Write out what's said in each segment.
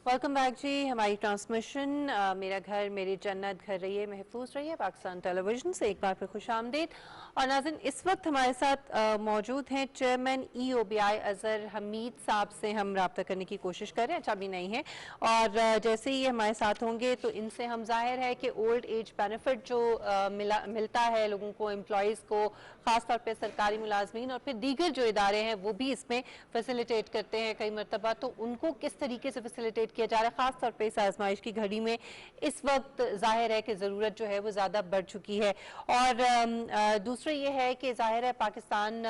Welcome back जी। हमारी transmission मेरा घर मेरी जन्नत घर रहिए महफूज रहिए पाकिस्तान टेलीविजन से एक बार फिर खुश आमदीद। और नाज़रीन, इस वक्त हमारे साथ मौजूद हैं चेयरमैन EOBI अजहर हमीद साहब से हम रब्ता करने की कोशिश कर रहे हैं। अच्छा भी नहीं है और जैसे ही हमारे साथ होंगे तो इनसे हम जाहिर है कि ओल्ड एज बेनिफिट जो मिलता है लोगों को, एम्प्लॉयज़ को, ख़ास तौर पर सरकारी मुलाजमीन और फिर दीगर जो इदारे हैं वो भी इसमें फैसिलिटेट करते हैं कई मरतबा, तो उनको किस तरीके से फैसिलिटेट किया जा रहा है खास तौर पे इस आजमाइश की घड़ी में इस वक्त जाहिर है कि ज़रूरत जो है वो ज़्यादा बढ़ चुकी है। और दूसरा ये है कि जाहिर है पाकिस्तान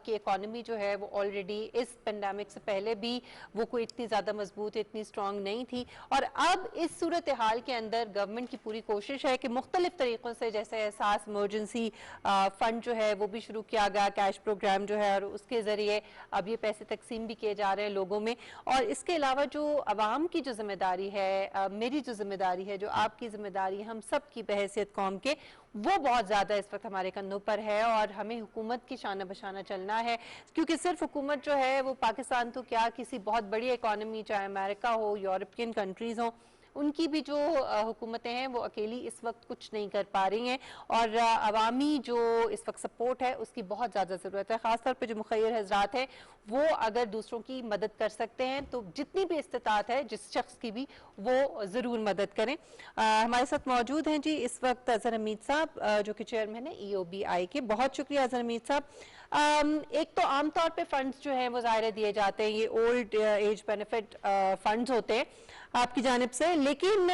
की इकॉनमी जो है वो ऑलरेडी इस पेंडेमिक से पहले भी वो कोई इतनी ज़्यादा मजबूत, इतनी स्ट्रॉन्ग नहीं थी। और अब इस सूरत हाल के अंदर गवर्नमेंट की पूरी कोशिश है कि मुख्तलिफ तरीक़ों से, जैसे एहसास इमरजेंसी फ़ंड जो है वो भी शुरू किया गया, कैश प्रोग्राम जो है, और उसके ज़रिए अब ये पैसे तकसीम भी किए जा रहे हैं लोगों में। और इसके अलावा जो अवाम की जो जिम्मेदारी है, मेरी जो जिम्मेदारी है, जो आपकी जिम्मेदारी है, हम सब की बहैसियत कौम के, वो बहुत ज़्यादा इस वक्त हमारे कंधों पर है। और हमें हुकूमत की शाना बशाना चलना है, क्योंकि सिर्फ हुकूमत जो है वो पाकिस्तान तो क्या, किसी बहुत बड़ी इकॉनमी चाहे अमेरिका हो, यूरोपियन कंट्रीज़ हों, उनकी भी जो हुकूमतें हैं वो अकेली इस वक्त कुछ नहीं कर पा रही हैं। और अवामी जो इस वक्त सपोर्ट है उसकी बहुत ज़्यादा ज़रूरत है। ख़ासतौर पे जो मुखय्यर हज़रात हैं वो अगर दूसरों की मदद कर सकते हैं तो जितनी भी इस्तिताअत है जिस शख्स की भी, वो ज़रूर मदद करें। हमारे साथ मौजूद हैं जी इस वक्त अजहर हमीद साहब, जो कि चेयरमैन है EOBI के। बहुत शुक्रिया अजहर हमीद साहब। एक तो आम तौर पे फंड्स जो हैं वो ज़ाहिर दिए जाते हैं, ये ओल्ड एज बेनिफिट फंड्स होते हैं आपकी जानिब से, लेकिन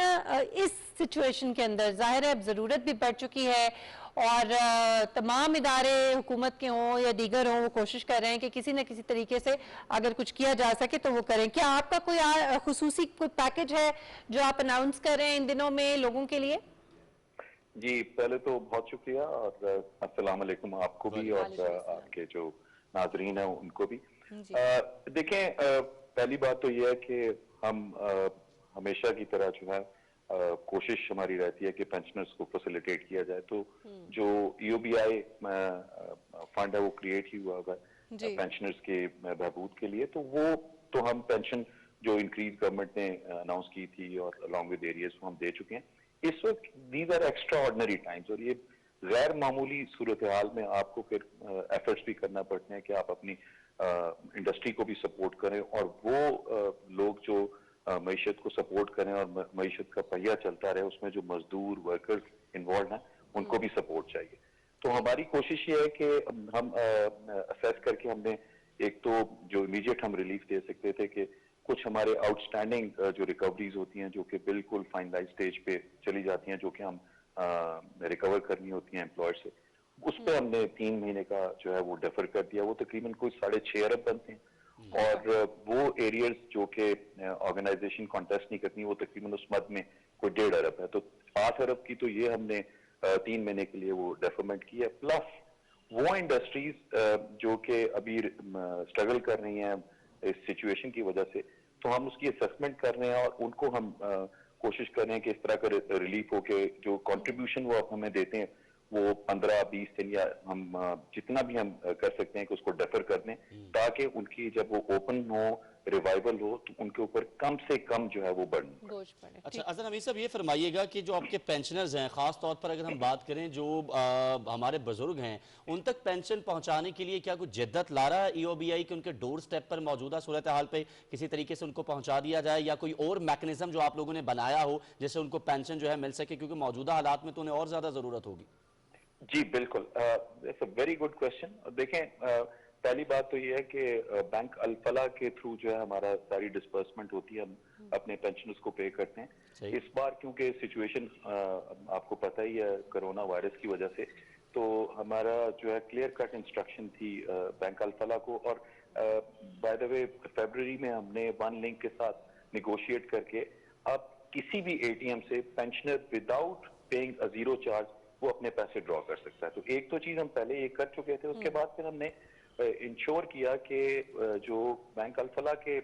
इस सिचुएशन के अंदर ज़ाहिर है अब ज़रूरत भी बढ़ चुकी है और तमाम इदारे हुकूमत के हों या दीगर हों वो कोशिश कर रहे हैं कि किसी न किसी तरीके से अगर कुछ किया जा सके तो वो करें। क्या आपका कोई खुसूसी कोई पैकेज है जो आप अनाउंस कर रहे हैं इन दिनों में लोगों के लिए? जी, पहले तो बहुत शुक्रिया और अस्सलाम वालेकुम आपको भी और आपके जो नाजरीन हैं उनको भी। देखें, पहली बात तो यह है कि हम हमेशा की तरह जो है कोशिश हमारी रहती है कि पेंशनर्स को फैसिलिटेट किया जाए। तो जो EOBI फंड है वो क्रिएट ही हुआ होगा पेंशनर्स के बहबूद के लिए, तो वो तो हम पेंशन जो इंक्रीज गवर्नमेंट ने अनाउंस की थी और अलॉन्ग विद एरियर्स वो हम दे चुके हैं। इस वक्त these are extraordinary times और ये गैर मामूली सूरत हाल में आपको फिर एफर्ट्स भी करना पड़ते हैं कि आप अपनी इंडस्ट्री को भी सपोर्ट करें और वो लोग जो मईशत को सपोर्ट करें और मईशत का पहिया चलता रहे, उसमें जो मजदूर वर्कर्स इन्वॉल्व हैं उनको भी सपोर्ट चाहिए। तो हमारी कोशिश ये है कि हम असेस करके हमने एक तो जो इमीडिएट हम रिलीफ दे सकते थे कि कुछ हमारे आउटस्टैंडिंग जो रिकवरीज होती हैं जो कि बिल्कुल फाइनलाइज स्टेज पे चली जाती हैं, जो कि हम रिकवर करनी होती हैं एम्प्लॉयर से, उस पर हमने 3 महीने का जो है वो डेफर कर दिया। वो तकरीबन कोई 6.5 अरब बनते हैं और वो एरियर्स जो कि ऑर्गेनाइजेशन कॉन्टेस्ट नहीं करती वो तकरीबन उस मद में कोई 1.5 अरब है। तो 8 अरब की तो ये हमने 3 महीने के लिए वो डेफरमेंट की है। प्लस वो इंडस्ट्रीज जो कि अभी स्ट्रगल कर रही हैं इस सिचुएशन की वजह से, तो हम उसकी असेसमेंट कर रहे हैं और उनको हम कोशिश कर रहे हैं कि इस तरह का रिलीफ हो के जो कंट्रीब्यूशन वो हमें देते हैं वो 15-20 दिन या हम जितना भी हम कर सकते हैं कि उसको डेफर कर दें, ताकि उनकी जब वो ओपन हो, रिवाइवल हो, तो उनके ऊपर कम से कम जो है वो बोझ पड़े। अच्छा अजहर हमीद साहब, ये फरमाइएगा कि जो आपके पेंशनर्स हैं, खास तौर पर अगर हम बात करें जो हमारे बुजुर्ग हैं, उन तक पेंशन पहुंचाने के लिए क्या कुछ जिद्दत ला रहा है EOBI के उनके डोर स्टेप पर मौजूदा सूरत हाल पे किसी तरीके से उनको पहुंचा दिया जाए, या कोई और मैकेनिज्म जो आप लोगों ने बनाया हो जिससे उनको पेंशन जो है मिल सके, क्योंकि मौजूदा हालात में तो उन्हें और ज्यादा जरूरत होगी? जी बिल्कुल, it's a very good question. देखें, पहली बात तो ये है कि बैंक अल-फलाह के थ्रू जो है हमारा सारी डिस्बर्समेंट होती है, हम अपने पेंशनर्स को पे करते हैं। इस बार क्योंकि सिचुएशन आपको पता ही है कोरोना वायरस की वजह से, तो हमारा जो है क्लियर कट इंस्ट्रक्शन थी बैंक अल-फलाह को, और बाय द वे फरवरी में हमने वन लिंक के साथ निगोशिएट करके अब किसी भी ATM से pensioner without paying a zero charge वो अपने पैसे ड्रॉ कर सकता है। तो एक तो चीज हम पहले ये कर चुके थे, उसके बाद फिर हमने इंश्योर किया कि जो बैंक अल-फलाह के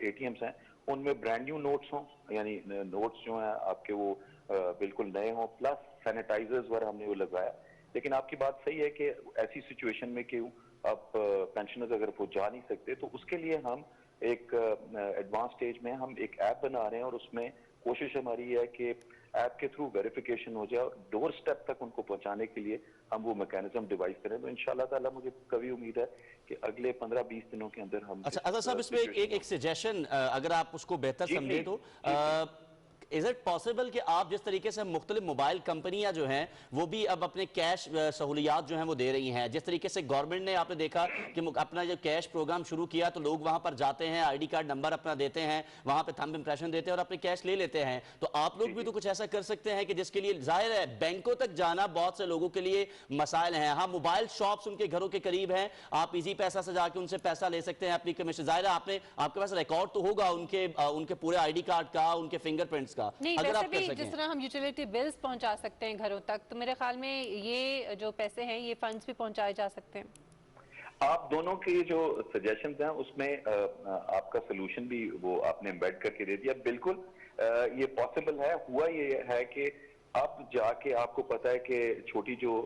ATMs हैं उनमें ब्रांड न्यू नोट्स हों, यानी नोट्स जो हैं आपके वो बिल्कुल नए हों, प्लस सैनिटाइजर्स वगैरह हमने वो लगवाया। लेकिन आपकी बात सही है कि ऐसी सिचुएशन में कि अब पेंशनर्स अगर वो जा नहीं सकते, तो उसके लिए हम ایک ایڈوانس سٹیج میں ہم ایک ایپ بنا رہے ہیں اور اس میں کوشش ہماری ہے کہ ایپ کے تھرو ویریفیکیشن ہو جائے اور ڈور سٹیپ تک ان کو پہنچانے کے لیے ہم وہ میکینزم ڈیوائس کریں. تو انشاءاللہ تعالیٰ مجھے کبھی امید ہے کہ اگلے 15-20 دنوں کے اندر ہم. اچھا اظہر صاحب، اس میں ایک سجیشن اگر آپ اس کو بہتر سمجھے تو is it possible کہ آپ جس طریقے سے مختلف موبائل کمپنیاں جو ہیں وہ بھی اب اپنے کیش سہولیات جو ہیں وہ دے رہی ہیں، جس طریقے سے گورنمنٹ نے آپ نے دیکھا کہ اپنا جب کیش پروگرام شروع کیا تو لوگ وہاں پر جاتے ہیں، آئی ڈی کارڈ نمبر اپنا دیتے ہیں، وہاں پہ تھمب امپریشن دیتے ہیں اور اپنے کیش لے لیتے ہیں. تو آپ لوگ بھی تو کچھ ایسا کر سکتے ہیں کہ جس کے لیے ظاہر ہے بینکوں تک جانا بہت سے لوگوں کے لیے مسائل ہیں. ہاں موبائل شاپس ان کے گھروں کے قریب ہیں، آپ ایزی پیسہ سے جا کے ان سے پیسہ لے سکتے ہیں اپنی کمیشن. ظاہر ہے آپ کے پاس ریکارڈ تو ہوگا ان کے پورے آئی ڈی کارڈ کا، ان کے فنگر پرنٹس کا. اگر آپ جس طرح ہم یوٹیلیٹی بلز پہنچا سکتے ہیں گھروں تک، تو میرے خیال میں یہ جو پیسے ہیں یہ فنڈز بھی پہنچائے جا سکتے ہیں. آپ دونوں کی جو سجیشنز ہیں اس میں آپ کا سلوشن بھی وہ آپ نے امبیڈ کر کے دے دیا. بالکل یہ پاسبل ہے. ہوا یہ ہے کہ اب جا کے آپ کو پتا ہے کہ چھوٹی جو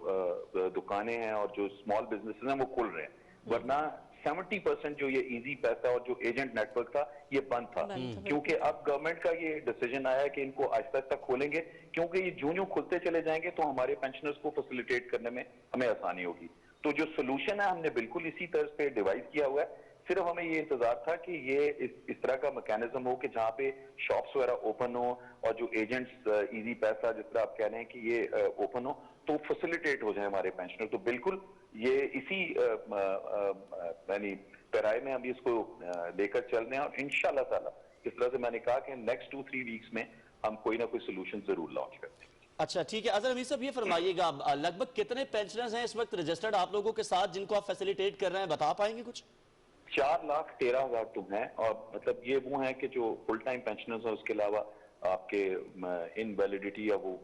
دکانیں ہیں اور جو اسمال بزنسز ہیں وہ کھل رہے ہیں، ورنہ 70% جو یہ ایزی پیسہ اور جو ایجنٹ نیٹ ورک تھا یہ بند تھا. کیونکہ اب گورنمنٹ کا یہ ڈیسیجن آیا ہے کہ ان کو آہستہ آہستہ کھولیں گے، کیونکہ یہ جوں کھلتے چلے جائیں گے تو ہمارے پینشنرز کو فیسیلیٹیٹ کرنے میں ہمیں آسانی ہوگی. تو جو سولوشن ہے ہم نے بالکل اسی طرز پہ ڈیوائز کیا ہوا ہے. صرف ہمیں یہ انتظار تھا کہ یہ اس طرح کا میکینزم ہو کہ جہاں پہ شاپس وغیرہ اوپن ہو اور جو ایجنٹس ایزی پیسہ جس طرح آپ کہہ رہے ہیں کہ یہ اوپن ہو تو فیسیلیٹیٹ ہو جائے ہمارے پینشنر. تو بالکل یہ اسی یعنی پیرائے میں ہم اس کو لے کر چل رہے ہیں اور انشاءاللہ تعالیٰ اس طرح سے میں نے کہا کہ نیکسٹ 2-3 ویکس میں ہم کوئی نہ کوئی سولوشن ضرور لانچ کرتے ہیں. اچھا ٹھیک ہے. اظہر امیر صاحب یہ فرمائیے گا لگ بھگ کتنے پینشنرز ہیں اس وقت رجسٹرڈ آپ لوگوں کے ساتھ جن کو آپ فیسیلیٹیٹ کر رہے ہیں، بتا پائیں گے کچھ؟ 4,13,000 تو ہیں، اور مطلب یہ وہ ہیں کہ جو فل ٹائم پینشنرز ہیں، اس کے علاوہ آپ کے ان ویلیڈیٹی یا وہ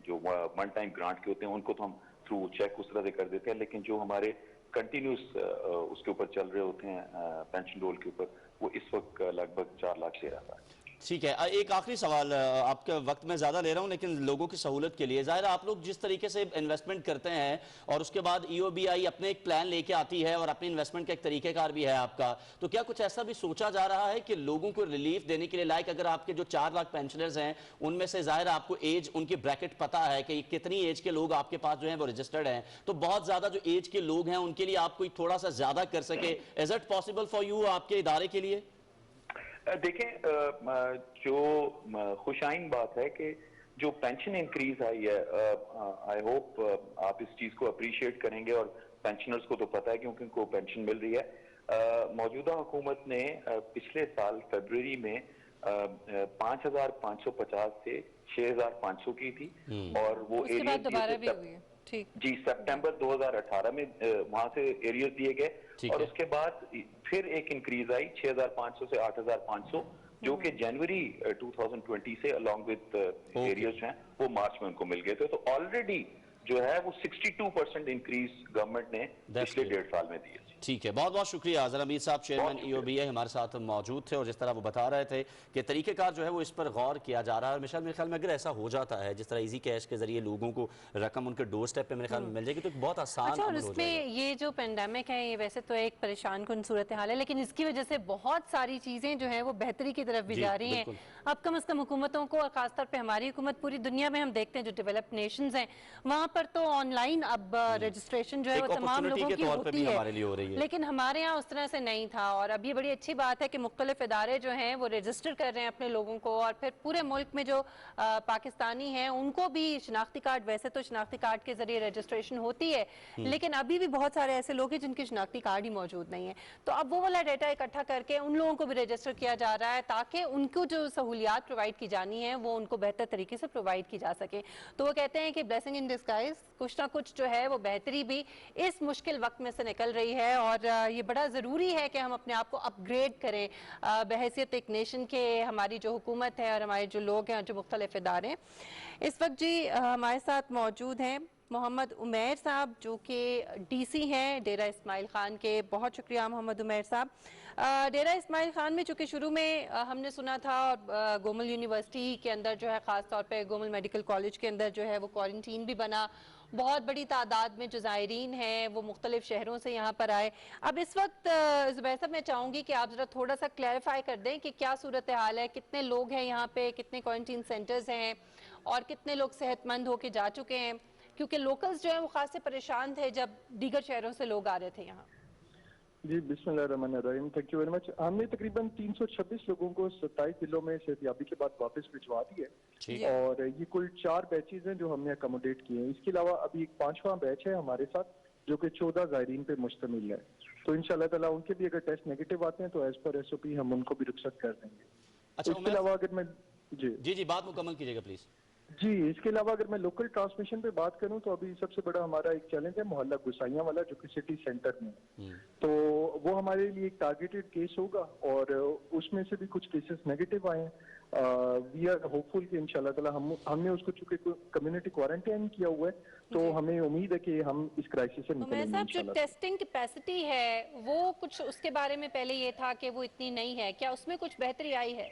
جو ون ٹائم گرانٹ کے ہوتے ہیں ان کو تو ہم تھرو چیک اس طرح سے کر دیتے ہیں، لیکن جو ہمارے کنٹینیوس اس کے اوپر چل رہے ہوتے ہیں پینشن رول کے اوپر وہ اس وقت لگ بھگ 4,13,000. ٹھیک ہے. ایک آخری سوال، آپ کے وقت میں زیادہ لے رہا ہوں لیکن لوگوں کی سہولت کے لیے، ظاہر ہے آپ لوگ جس طریقے سے انویسٹمنٹ کرتے ہیں اور اس کے بعد ای او بی آئی اپنے ایک پلان لے کے آتی ہے اور اپنی انویسٹمنٹ کا ایک طریقہ کار بھی ہے آپ کا، تو کیا کچھ ایسا بھی سوچا جا رہا ہے کہ لوگوں کو ریلیف دینے کے لیے، لائک اگر آپ کے جو 4 لاکھ پینشنرز ہیں ان میں سے ظاہر آپ کو ایج ان کی بریکٹ پتا ہے کہ کتنی ایج کے لوگ آپ کے پاس جو ہیں وہ رجسٹرڈ ہیں، تو بہت زیادہ جو ایج کے لوگ ہیں ان کے لیے آپ کوئی تھوڑا سا زیادہ کر سکے، is it possible for you آپ کے ادارے کے لیے؟ دیکھیں جو خوش آئین بات ہے کہ جو پینشن انکریز آئی ہے، آئی ہوپ آپ اس چیز کو اپریشیٹ کریں گے اور پینشنرز کو تو پتہ ہے کیونکہ ان کو پینشن مل رہی ہے. موجودہ حکومت نے پچھلے سال فیبروری میں 5,550 سے 6,500 کی تھی اور وہ جی سپٹمبر 2018 میں وہاں سے ایریز دیے گئے اور اس کے بعد پھر ایک انکریز آئی 6,500 سے 8,500 جو کہ جنوری 2020 سے along with ایریز ہیں وہ مارچ میں ان کو مل گئے تھے. تو آلریڈی جو ہے وہ 62% انکریز گورنمنٹ نے پچھلے 1.5 سال میں دیے. ٹھیک ہے، بہت بہت شکریہ. اظہر امیر صاحب چیئرمین ای او بی آئی ہمارے ساتھ موجود تھے اور جس طرح وہ بتا رہے تھے کہ طریقہ کار جو ہے وہ اس پر غور کیا جا رہا ہے. میرے خیال میں اگر ایسا ہو جاتا ہے جس طرح ایزی کیش کے ذریعے لوگوں کو رقم ان کے ڈور سٹیپ پہ میرے خیال میں مل جائے گی تو ایک بہت آسان عمل ہو جائے گا. اس میں یہ جو پینڈیمک ہے یہ ویسے تو ایک پریشان کن صورتحال ہے، لیکن اس کی وجہ سے بہت ساری چیزیں جو ہیں وہ بہتری کی طرف بھی جا رہی ہیں. اب کم از کم حکومتوں کو اور خاص طور پہ ہماری حکومت پوری دنیا میں ہم دیکھتے ہیں جو ڈیولپڈ نیشنز ہیں وہاں پر تو آن لائن اب رجسٹریشن جو ہے وہ تمام لوگوں کی ہوتی ہے، لیکن ہمارے یہاں اس طرح سے نہیں تھا. اور اب یہ بڑی اچھی بات ہے کہ مختلف ادارے جو ہیں وہ رجسٹر کر رہے ہیں اپنے لوگوں کو، اور پھر پورے ملک میں جو پاکستانی ہیں ان کو بھی شناختی کارڈ، ویسے تو شناختی کارڈ کے ذریعے رجسٹریشن ہوتی ہے لیکن ابھی بھی بہت سارے ایسے لوگ ہیں جن کی شناختی کارڈ ہی موجود نہیں ہے. تو اب وہ والا ڈیٹا اکٹھا کر کے ان لوگوں کو بھی رجسٹر کیا جا رہا ہے تاکہ ان کو جو سہولیات پرووائڈ کی جانی ہے وہ ان کو بہتر طریقے سے پرووائڈ کی جا سکے. تو وہ کہتے ہیں کہ بلیسنگ ان ڈسگائز، کچھ نہ کچھ جو ہے وہ بہتری بھی اس مشکل وقت میں سے نکل رہی ہے اور یہ بڑا ضروری ہے کہ ہم اپنے آپ کو اپ گریڈ کریں بحیثیت ایک نیشن کے. ہماری جو حکومت ہے اور ہمارے جو لوگ ہیں جو مختلف ادارے اس وقت جی ہمارے ساتھ موجود ہیں محمد عمیر صاحب جو کہ ڈی سی ہیں ڈیرہ اسماعیل خان کے. بہت شکریہ محمد عمیر صاحب. ڈیرہ اسماعیل خان میں چونکہ شروع میں ہم نے سنا تھا اور گومل یونیورسٹی کے اندر جو ہے خاص طور پہ گومل میڈیکل کالج کے اندر جو ہے وہ کوارنٹین بھی بنا بہت بڑی تعداد میں جو زائرین ہیں وہ مختلف شہروں سے یہاں پر آئے. اب اس وقت زبیر صاحب میں چاہوں گی کہ آپ ذرا تھوڑا سا کلیریفائی کر دیں کہ کیا صورتحال ہے, کتنے لوگ ہیں یہاں پہ, کتنے کوارنٹین سینٹرز ہیں اور کتنے لوگ صحت مند ہو کے جا چکے ہیں, کیونکہ لوکلز جو ہیں وہ خاصے پریشان تھے جب دیگر شہروں سے لوگ آ رہے تھے یہاں. جی بسم اللہ الرحمن الرحیم, تھینک یو ویری مچ. ہم نے تقریباً 326 لوگوں کو 27 ضلعوں میں صحتیابی کے بعد واپس بھجوا دی ہے, اور یہ کل 4 بیچز ہیں جو ہم نے اکاموڈیٹ کیے ہیں. اس کے علاوہ ابھی ایک 5واں بیچ ہے ہمارے ساتھ جو کہ 14 زائرین پہ مشتمل ہے. تو انشاءاللہ تعالیٰ ان کے بھی اگر ٹیسٹ نیگیٹو آتے ہیں تو ایز پر ایس او پی ہم ان کو بھی رخصت کر دیں گے. اچھا اس کے علاوہ اگر میں جی بات مکمل کیجیے گا پلیز. جی اس کے علاوہ اگر میں لوکل ٹرانسمیشن پہ بات کروں تو ابھی سب سے بڑا ہمارا ایک چیلنج ہے محلہ گسائیاں والا جو کہ سٹی سینٹر میں ہے. تو وہ ہمارے لیے ایک ٹارگیٹڈ کیس ہوگا اور اس میں سے بھی کچھ کیسز نیگیٹو آئے ہیں. وی آر ہوپ فل کہ انشاءاللہ تعالیٰ ہم نے اس کو چونکہ کمیونٹی کوارنٹائن کیا ہوا ہے تو ہمیں امید ہے کہ ہم اس کرائسس سے نکلیں گے صاحب جو ٹیسٹنگ کیپیسٹی ہے وہ کچھ اس کے بارے میں پہلے یہ تھا کہ وہ اتنی نہیں ہے, کیا اس میں کچھ بہتری آئی ہے؟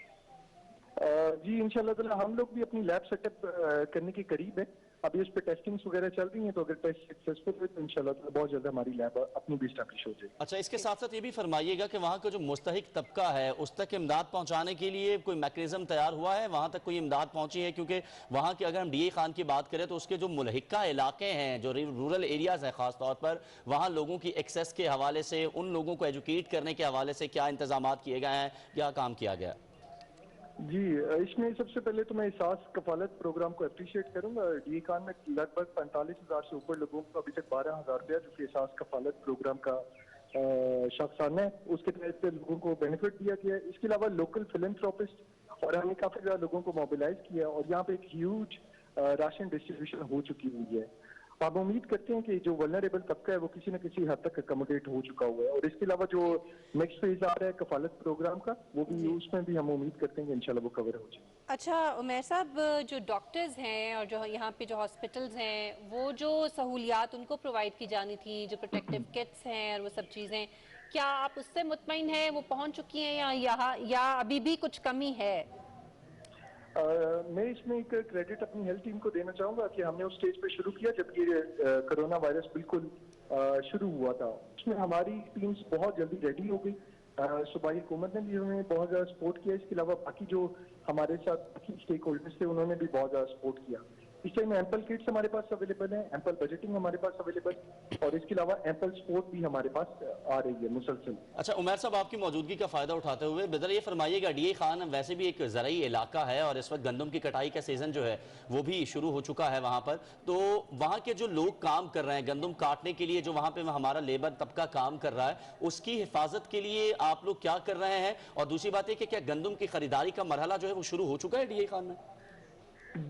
جی انشاءاللہ تعالیٰ ہم لوگ بھی اپنی لیب سیٹ اپ کرنے کے قریب ہیں. ابھی اس پہ ٹیسٹنگز وغیرہ چل رہی ہیں تو اگر ٹیسٹ سکسیسفل ہوئے تو انشاءاللہ تعالیٰ بہت جلد ہماری لیب اپنی بھی اسٹیبلش ہو جائے گی. اچھا اس کے ساتھ ساتھ یہ بھی فرمائیے گا کہ وہاں کا جو مستحق طبقہ ہے اس تک امداد پہنچانے کے لیے کوئی میکنزم تیار ہوا ہے, وہاں تک کوئی امداد پہنچی ہے؟ کیونکہ وہاں کی اگر ہم ڈی اے خان کی بات کریں تو اس کے جو ملحقہ علاقے ہیں, جو رورل ایریاز ہیں خاص طور پر, وہاں لوگوں کی ایکسیس کے حوالے سے, ان لوگوں کو ایجوکیٹ کرنے کے حوالے سے کیا انتظامات کیے گئے ہیں, کیا کام کیا گیا؟ جی اس میں سب سے پہلے تو میں احساس کفالت پروگرام کو اپریشیٹ کروں گا. ڈی اے خان میں لگ بھگ 45,000 سے اوپر لوگوں کو ابھی تک 12,000 روپیہ جو کہ احساس کفالت پروگرام کا شخصانہ ہے اس کے تحت لوگوں کو بینیفٹ دیا گیا ہے. اس کے علاوہ لوکل فلنتھراپسٹ اور ہم نے کافی زیادہ لوگوں کو موبلائز کیا اور یہاں پہ ایک ہیوج راشن ڈسٹریبیوشن ہو چکی ہوئی ہے. آپ امید کرتے ہیں کہ جو ولنریبل طبقہ ہے وہ کسی نہ کسی حد تک اکاموڈیٹ ہو چکا ہوا ہے. اور اس کے علاوہ جو نیکسٹ فیز آ رہا ہے کفالت پروگرام کا وہ بھی اس میں بھی ہم امید کرتے ہیں کہ انشاءاللہ وہ کور ہو جائے. اچھا عمیر صاحب, جو ڈاکٹرز ہیں اور جو یہاں پہ جو ہاسپٹلز ہیں وہ جو سہولیات ان کو پرووائڈ کی جانی تھی, جو پروٹیکٹیو کٹس ہیں اور وہ سب چیزیں, کیا آپ اس سے مطمئن ہیں وہ پہنچ چکی ہیں یا ابھی بھی کچھ کمی ہے؟ میں اس میں ایک کریڈٹ اپنی ہیلتھ ٹیم کو دینا چاہوں گا کہ ہم نے اس سٹیج پہ شروع کیا جب یہ کرونا وائرس بالکل شروع ہوا تھا. اس میں ہماری ٹیمز بہت جلدی ریڈی ہو گئی. صوبائی حکومت نے بھی ہمیں بہت زیادہ سپورٹ کیا. اس کے علاوہ باقی جو ہمارے ساتھ باقی اسٹیک ہولڈرز تھے انہوں نے بھی بہت زیادہ سپورٹ کیا. اس ٹائم ایمپل کٹس ہمارے پاس اویلیبل ہیں, ایمپل بجٹنگ ہمارے پاس اویلیبل, اور اس کے علاوہ ایمپل سپورٹ بھی ہمارے پاس آ رہی ہے مسلسل. اچھا عمیر صاحب, آپ کی موجودگی کا فائدہ اٹھاتے ہوئے بدر یہ فرمائیے گا, ڈی اے خان ویسے بھی ایک زرعی علاقہ ہے اور اس وقت گندم کی کٹائی کا سیزن جو ہے وہ بھی شروع ہو چکا ہے وہاں پر, تو وہاں کے جو لوگ کام کر رہے ہیں گندم کاٹنے کے لیے, جو وہاں پہ ہمارا لیبر طبقہ کام کر رہا ہے, اس کی حفاظت کے لیے آپ لوگ کیا کر رہے ہیں؟ اور دوسری بات ہے کہ کیا گندم کی خریداری کا مرحلہ جو ہے وہ شروع ہو چکا ہے ڈی اے خان میں؟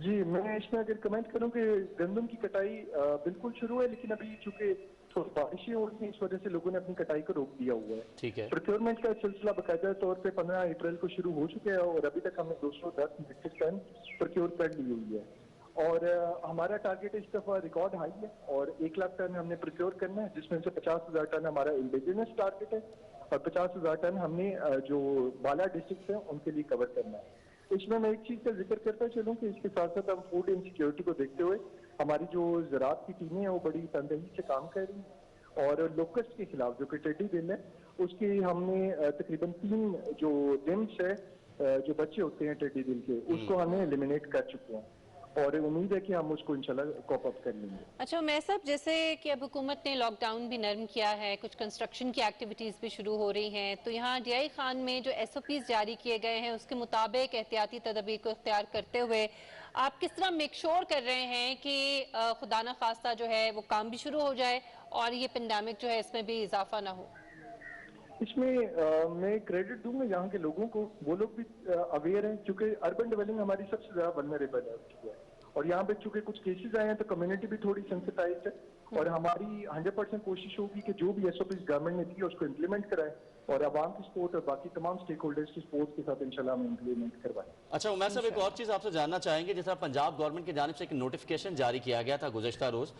جی میں اس میں اگر کمنٹ کروں کہ گندم کی کٹائی بالکل شروع ہے, لیکن ابھی چونکہ تھوڑی بارشیں ہو رہی ہیں اس وجہ سے لوگوں نے اپنی کٹائی کو روک دیا ہوا ہے. ٹھیک ہے. پروکیورمنٹ کا سلسلہ باقاعدہ طور پہ 15 اپریل کو شروع ہو چکا ہے اور ابھی تک ہم نے 210 میٹرک ٹن پروکیور کر لی ہوئی ہے. اور ہمارا ٹارگیٹ اس دفعہ ریکارڈ ہائی ہے اور 1 لاکھ ٹن ہم نے پروکیور کرنا ہے, جس میں سے 50,000 ٹن ہمارا انڈیجنس ٹارگیٹ ہے اور 50,000 ٹن ہم نے جو بالا ڈسٹرکٹ ہیں ان کے لیے کور کرنا ہے. اس میں ایک چیز کا ذکر کرتا چلوں کہ اس کے ساتھ ساتھ ہم فوڈ انسیکیورٹی کو دیکھتے ہوئے ہماری جو زراعت کی ٹیمیں ہیں وہ بڑی تندہی سے کام کر رہی ہیں, اور لوکسٹ کے خلاف جو کہ ٹیڈی دل ہے اس کی ہم نے تقریباً 3 جو لمبس ہے جو بچے ہوتے ہیں ٹیڈی دل کے, اس کو ہم نے ایلیمینیٹ کر چکے ہیں اور امید ہے کہ ہم اس کو انشاءاللہ کوپ اپ کر لیں گے. اچھا عمیر صاحب, جیسے کہ اب حکومت نے لاک ڈاؤن بھی نرم کیا ہے, کچھ کنسٹرکشن کی ایکٹیویٹیز بھی شروع ہو رہی ہیں, تو یہاں ڈی آئی خان میں جو ایس او پیز جاری کیے گئے ہیں اس کے مطابق احتیاطی تدابیر کو اختیار کرتے ہوئے آپ کس طرح میک شور کر رہے ہیں کہ خدا نہ خواستہ جو ہے وہ کام بھی شروع ہو جائے اور یہ پینڈیمک جو ہے اس میں بھی اضافہ نہ ہو؟ اس میں میں کریڈٹ دوں گا یہاں کے لوگوں کو, وہ لوگ بھی اویئر ہیں کیونکہ اربن ڈیولپمنٹ ہماری سب سے زیادہ ولنریبل ہے اور یہاں پہ چونکہ کچھ کیسز آئے ہیں تو کمیونٹی بھی تھوڑی سینسٹائزڈ ہے اور ہماری 100% کوشش ہوگی کہ جو بھی ایس او پیز گورنمنٹ نے دی ہے اس کو امپلیمنٹ کرائے और आवाम की सपोर्ट और बाकी तमाम स्टेक होल्डर्स की सपोर्ट के साथ इंशाल्लाह हम इम्प्लीमेंट करवाएं। अच्छा उमैर साहब, एक और चीज़ आपसे जानना चाहेंगे, जिस तरह पंजाब गवर्नमेंट की जानिब से एक नोटिफिकेशन जारी किया गया था गुज़श्ता रोज़,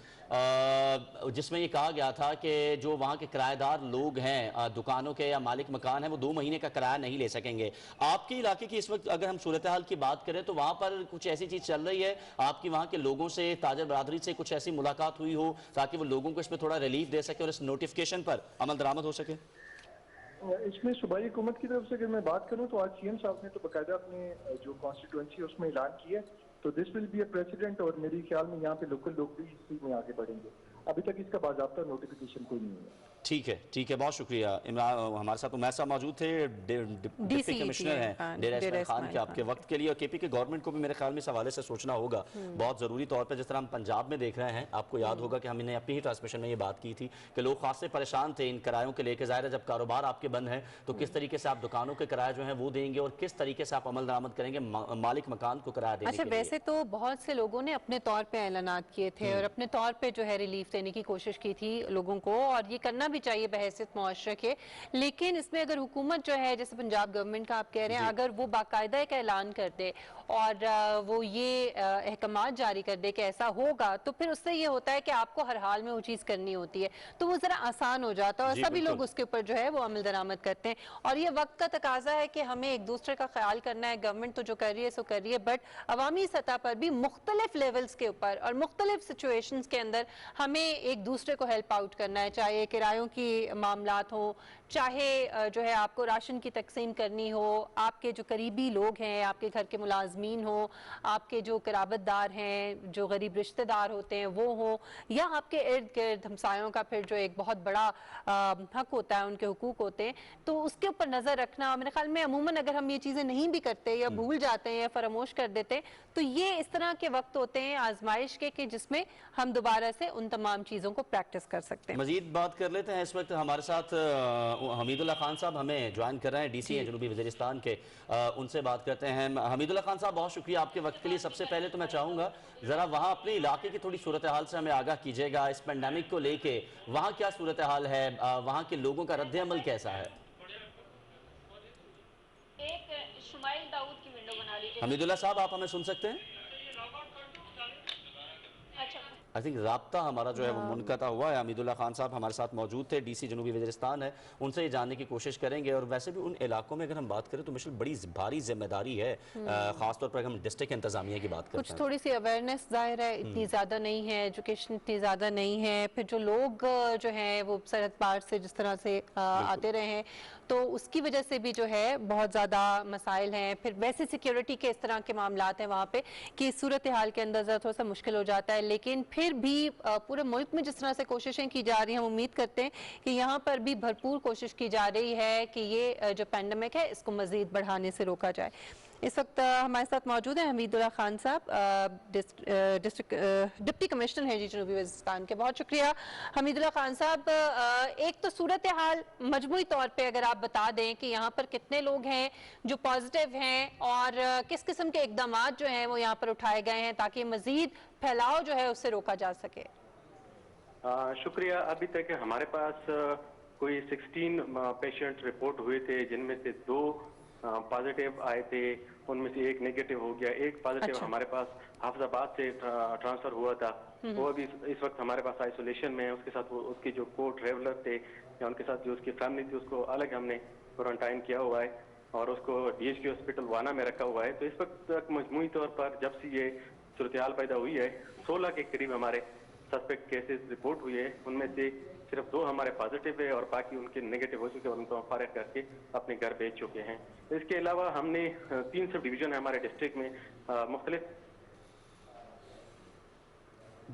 जिसमें ये कहा गया था कि जो वहाँ के किराएदार लोग हैं, दुकानों के या मालिक मकान हैं, वो 2 महीने का किराया नहीं ले सकेंगे। आपके इलाके की इस वक्त अगर हम सूरत हाल की बात करें तो वहाँ पर कुछ ऐसी चीज़ चल रही है, आपकी वहाँ के लोगों से, ताजर बरादरी से कुछ ऐसी मुलाकात हुई हो ताकि वो लोगों को इसमें थोड़ा रिलीफ दे सके और इस नोटिफिकेशन पर अमल दरामद हो सके? इसमें सूबाई हुकूमत की तरफ से अगर मैं बात करूं तो आज सीएम साहब ने तो बाकायदा अपने जो कॉन्स्टिट्यूएंसी है उसमें ऐलान किया है, तो this will be a president, और मेरे ख्याल में यहाँ पे लोकल लोग भी इस चीज में आगे बढ़ेंगे। अभी तक इसका बाज़ाब्ता नोटिफिकेशन कोई नहीं है। ठीक है, बहुत शुक्रिया। इमरान हमारे साथ उमैर साहब मौजूद थे, डिप्टी कमिश्नर हैं डेरा इस्माइल खान के, आपके वक्त के लिए। और केपी के गवर्नमेंट को भी मेरे ख्याल में इस हवाले से सोचना होगा बहुत ज़रूरी तौर पर। जिस तरह हम पंजाब में देख रहे हैं, आपको याद होगा कि हमने अपनी ही ट्रांसमिशन में ये बात की थी कि लोग खास से परेशान थे इन किरायों के लेकर। ज़ाहिर है जब कारोबार आपके बंद हैं तो किस तरीके से आप दुकानों के किराए जो हैं वो देंगे और किस तरीके से आप अमल दरामद करेंगे मालिक मकान को किराया देने के लिए। वैसे तो बहुत से लोगों ने अपने तौर पे ऐलानात किए थे और अपने तौर पे जो है रिलीफ देने की कोशिश की थी लोगों को, और ये करना भी चाहिए बहैसियत मुआशरे के। लेकिन इसमें अगर हुकूमत जो है, जैसे पंजाब गवर्नमेंट का आप कह रहे हैं, अगर वो बाकायदा एक ऐलान कर दे और वो ये अहकामात जारी कर दे कि ऐसा होगा, तो फिर उससे ये होता है कि आपको हर हाल में वो चीज़ करनी होती है, तो वो ज़रा आसान हो जाता है और सभी लोग उसके ऊपर जो है वो अमल दरामद करते हैं। और ये वक्त का तकाजा है कि हमें एक दूसरे का ख्याल करना है। गवर्नमेंट तो जो कर रही है सो कर रही है, बट अवामी सतह पर भी मुख्तलिफ लेवल्स के ऊपर और मुख्तलिफ सिचुएशंस के अंदर हमें एक दूसरे को हेल्प आउट करना है, चाहे किरायों की मामलात हो, चाहे जो है आपको राशन की तकसीम करनी हो, आपके जो करीबी लोग हैं, आपके घर के मुलाजमीन हो, आपके जो कराबतदार हैं, जो गरीब रिश्तेदार होते हैं वो हो, या आपके इर्द गिर्द हमसायों का फिर जो एक बहुत बड़ा हक होता है, उनके हुकूक होते हैं, तो उसके ऊपर नज़र रखना। मेरे ख्याल में अमूमन अगर हम ये चीज़ें नहीं भी करते या भूल जाते हैं या फरामोश कर देते हैं, तो ये इस तरह के वक्त होते हैं आजमाइश के कि जिसमें हम दोबारा से उन तमाम चीज़ों को प्रैक्टिस कर सकते हैं। मजीद बात कर लेते हैं। इस वक्त हमारे साथ हमीदुल्लाह खान साहब हमें ज्वाइन कर रहे हैं, डीसी हैं जनूबी वज़ीरिस्तान के। उनसे बात करते हैं। हमीदुल्लाह खान साहब, बहुत शुक्रिया आपके वक्त के लिए। सबसे पहले तो मैं चाहूँगा ज़रा वहाँ अपने इलाके की थोड़ी सूरत हाल से हमें आगाह कीजिएगा। इस पेंडेमिक को लेके वहाँ क्या सूरत हाल है, वहाँ के लोगों का रद्द अमल कैसा है? हमीदुल्लाह साहब, आप हमें सुन सकते हैं? आई थिंक राब्ता हमारा जो है वो मुनक़ता हुआ है। हमीदुल्लाह खान साहब हमारे साथ मौजूद थे, डीसी जनूबी वज़ीरिस्तान है, उनसे ये जानने की कोशिश करेंगे। और वैसे भी उन इलाकों में अगर हम बात करें तो मुश्किल बड़ी भारी जिम्मेदारी है, खासतौर पर अगर हम डिस्ट्रिक्ट इंतजामिया की बात करते हैं। कुछ थोड़ी सी अवेयरनेस ज़ाहिर है इतनी ज़्यादा नहीं है, एजुकेशन इतनी ज़्यादा नहीं है, फिर जो लोग जो हैं वो सरहद पार से जिस तरह से आते रहे हैं तो उसकी वजह से भी जो है बहुत ज़्यादा मसाइल हैं। फिर वैसे सिक्योरिटी के इस तरह के मामलात हैं वहाँ पे कि सूरत हाल के अंदर ज़रा थोड़ा सा मुश्किल हो जाता है। लेकिन फिर भी पूरे मुल्क में जिस तरह से कोशिशें की जा रही हैं, हम उम्मीद करते हैं कि यहाँ पर भी भरपूर कोशिश की जा रही है कि ये जो पैंडमिक है इसको मज़ीद बढ़ाने से रोका जाए। इस वक्त हमारे साथ मौजूद हैं हमीदुल्लाह खान साहब, डिस्ट्रिक्ट डिप्टी कमिश्नर हैं जी जनूबी वज़ीरिस्तान के। बहुत शुक्रिया हमीदुल्लाह खान साहब। एक तो सूरत हाल मजमूई तौर पे अगर आप बता दें कि यहाँ पर कितने लोग हैं जो पॉजिटिव हैं और किस किस्म के इकदाम जो हैं वो यहाँ पर उठाए गए हैं ताकि मजीद फैलाव जो है उससे रोका जा सके। शुक्रिया। अभी तक हमारे पास कोई 16 पेशेंट रिपोर्ट हुए थे, जिनमें से 2 पॉजिटिव आए थे, उनमें से 1 नेगेटिव हो गया। 1 पॉजिटिव हमारे पास हाफिजाबाद से ट्रांसफर हुआ था, वो अभी इस वक्त हमारे पास आइसोलेशन में है। उसके साथ वो उसके जो को ट्रेवलर थे या उनके साथ जो उसकी फैमिली थी उसको अलग हमने क्वारंटाइन किया हुआ है और उसको DHQ हॉस्पिटल वाना में रखा हुआ है। तो इस वक्त तक मजमूई तौर पर जब से ये सूरत हाल पैदा हुई है 16 के करीब हमारे सस्पेक्ट केसेस रिपोर्ट हुए हैं, उनमें से सिर्फ 2 हमारे पॉजिटिव है और बाकी उनके नेगेटिव हो चुके हैं और उनको फारिग करके अपने घर भेज चुके हैं। इसके अलावा हमने 3 सब डिवीजन है हमारे डिस्ट्रिक्ट में मुख्तलिफ।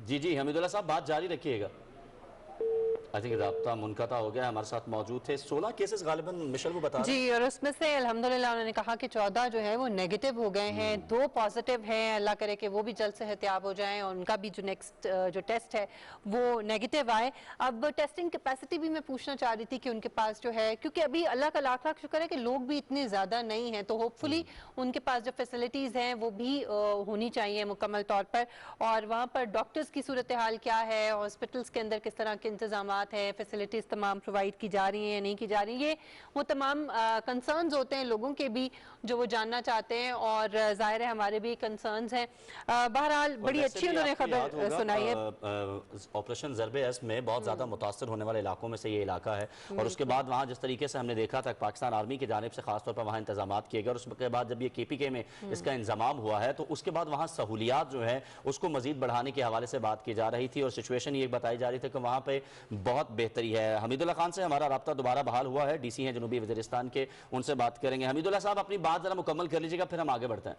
जी हमीदुल्लाह साहब, बात जारी रखिएगा। आई थिंक राब्ता मुनक़ता हो गया। हमारे साथ मौजूद थे 16 केसेस गालिबन मिशेल वो बता रहे जी, और उसमें से अल्हम्दुलिल्लाह उन्होंने कहा कि 14 जो है वो नेगेटिव हो गए हैं, 2 पॉजिटिव हैं। अल्लाह करे कि वो भी जल्द से एहतियात हो जाएं और उनका भी जो नेक्स्ट जो टेस्ट है वो नेगेटिव आए। अब टेस्टिंग कैपेसिटी भी मैं पूछना चाह रही थी कि उनके पास जो है, क्योंकि अभी अल्लाह का लाख लाख शुक्र है कि लोग भी इतने ज़्यादा नहीं हैं, तो होपफुली उनके पास जो फैसिलिटीज़ हैं वो भी होनी चाहिए मुकम्मल तौर पर। और वहाँ पर डॉक्टर्स की सूरत हाल क्या है, हॉस्पिटल्स के अंदर किस तरह के इंतजाम इंतजामात हैं, फैसिलिटीज़ तमाम प्रोवाइड की जा रही हैं या नहीं की जा रही हैं, ये वो तमाम कंसर्न्स होते हैं लोगों के भी जो वो जानना चाहते हैं, और ज़ाहिर है हमारे भी कंसर्न्स हैं। बहरहाल बड़ी अच्छी उन्होंने खबर सुनाई है। ऑपरेशन ज़रबे अस्ब में बहुत ज़्यादा मुतासर होने वाले इलाकों में से ये इलाका है, और उसके बाद वहाँ जिस तरीके से हमने देखा था पाकिस्तान आर्मी की जानिब से खासतौर पर वहाँ इंतजामात किए गए, और उसके बाद जब ये KPK में इसका इंतजाम हुआ है तो उसके बाद वहाँ सहूलियात जो है उसको मजीद बढ़ाने के हवाले से बात की जा रही थी, और सिचुएशन ये बताई जा रही थी कि वहाँ पे बहुत बेहतरी है। हमीदुल्लाह खान से हमारा राब्ता दोबारा बहाल हुआ है, DC हैं जनूबी वज़ीरिस्तान के, उनसे बात करेंगे। हमीदुल्लाह साहब अपनी बात ज़रा मुकम्मल कर लीजिएगा, फिर हम आगे बढ़ते हैं।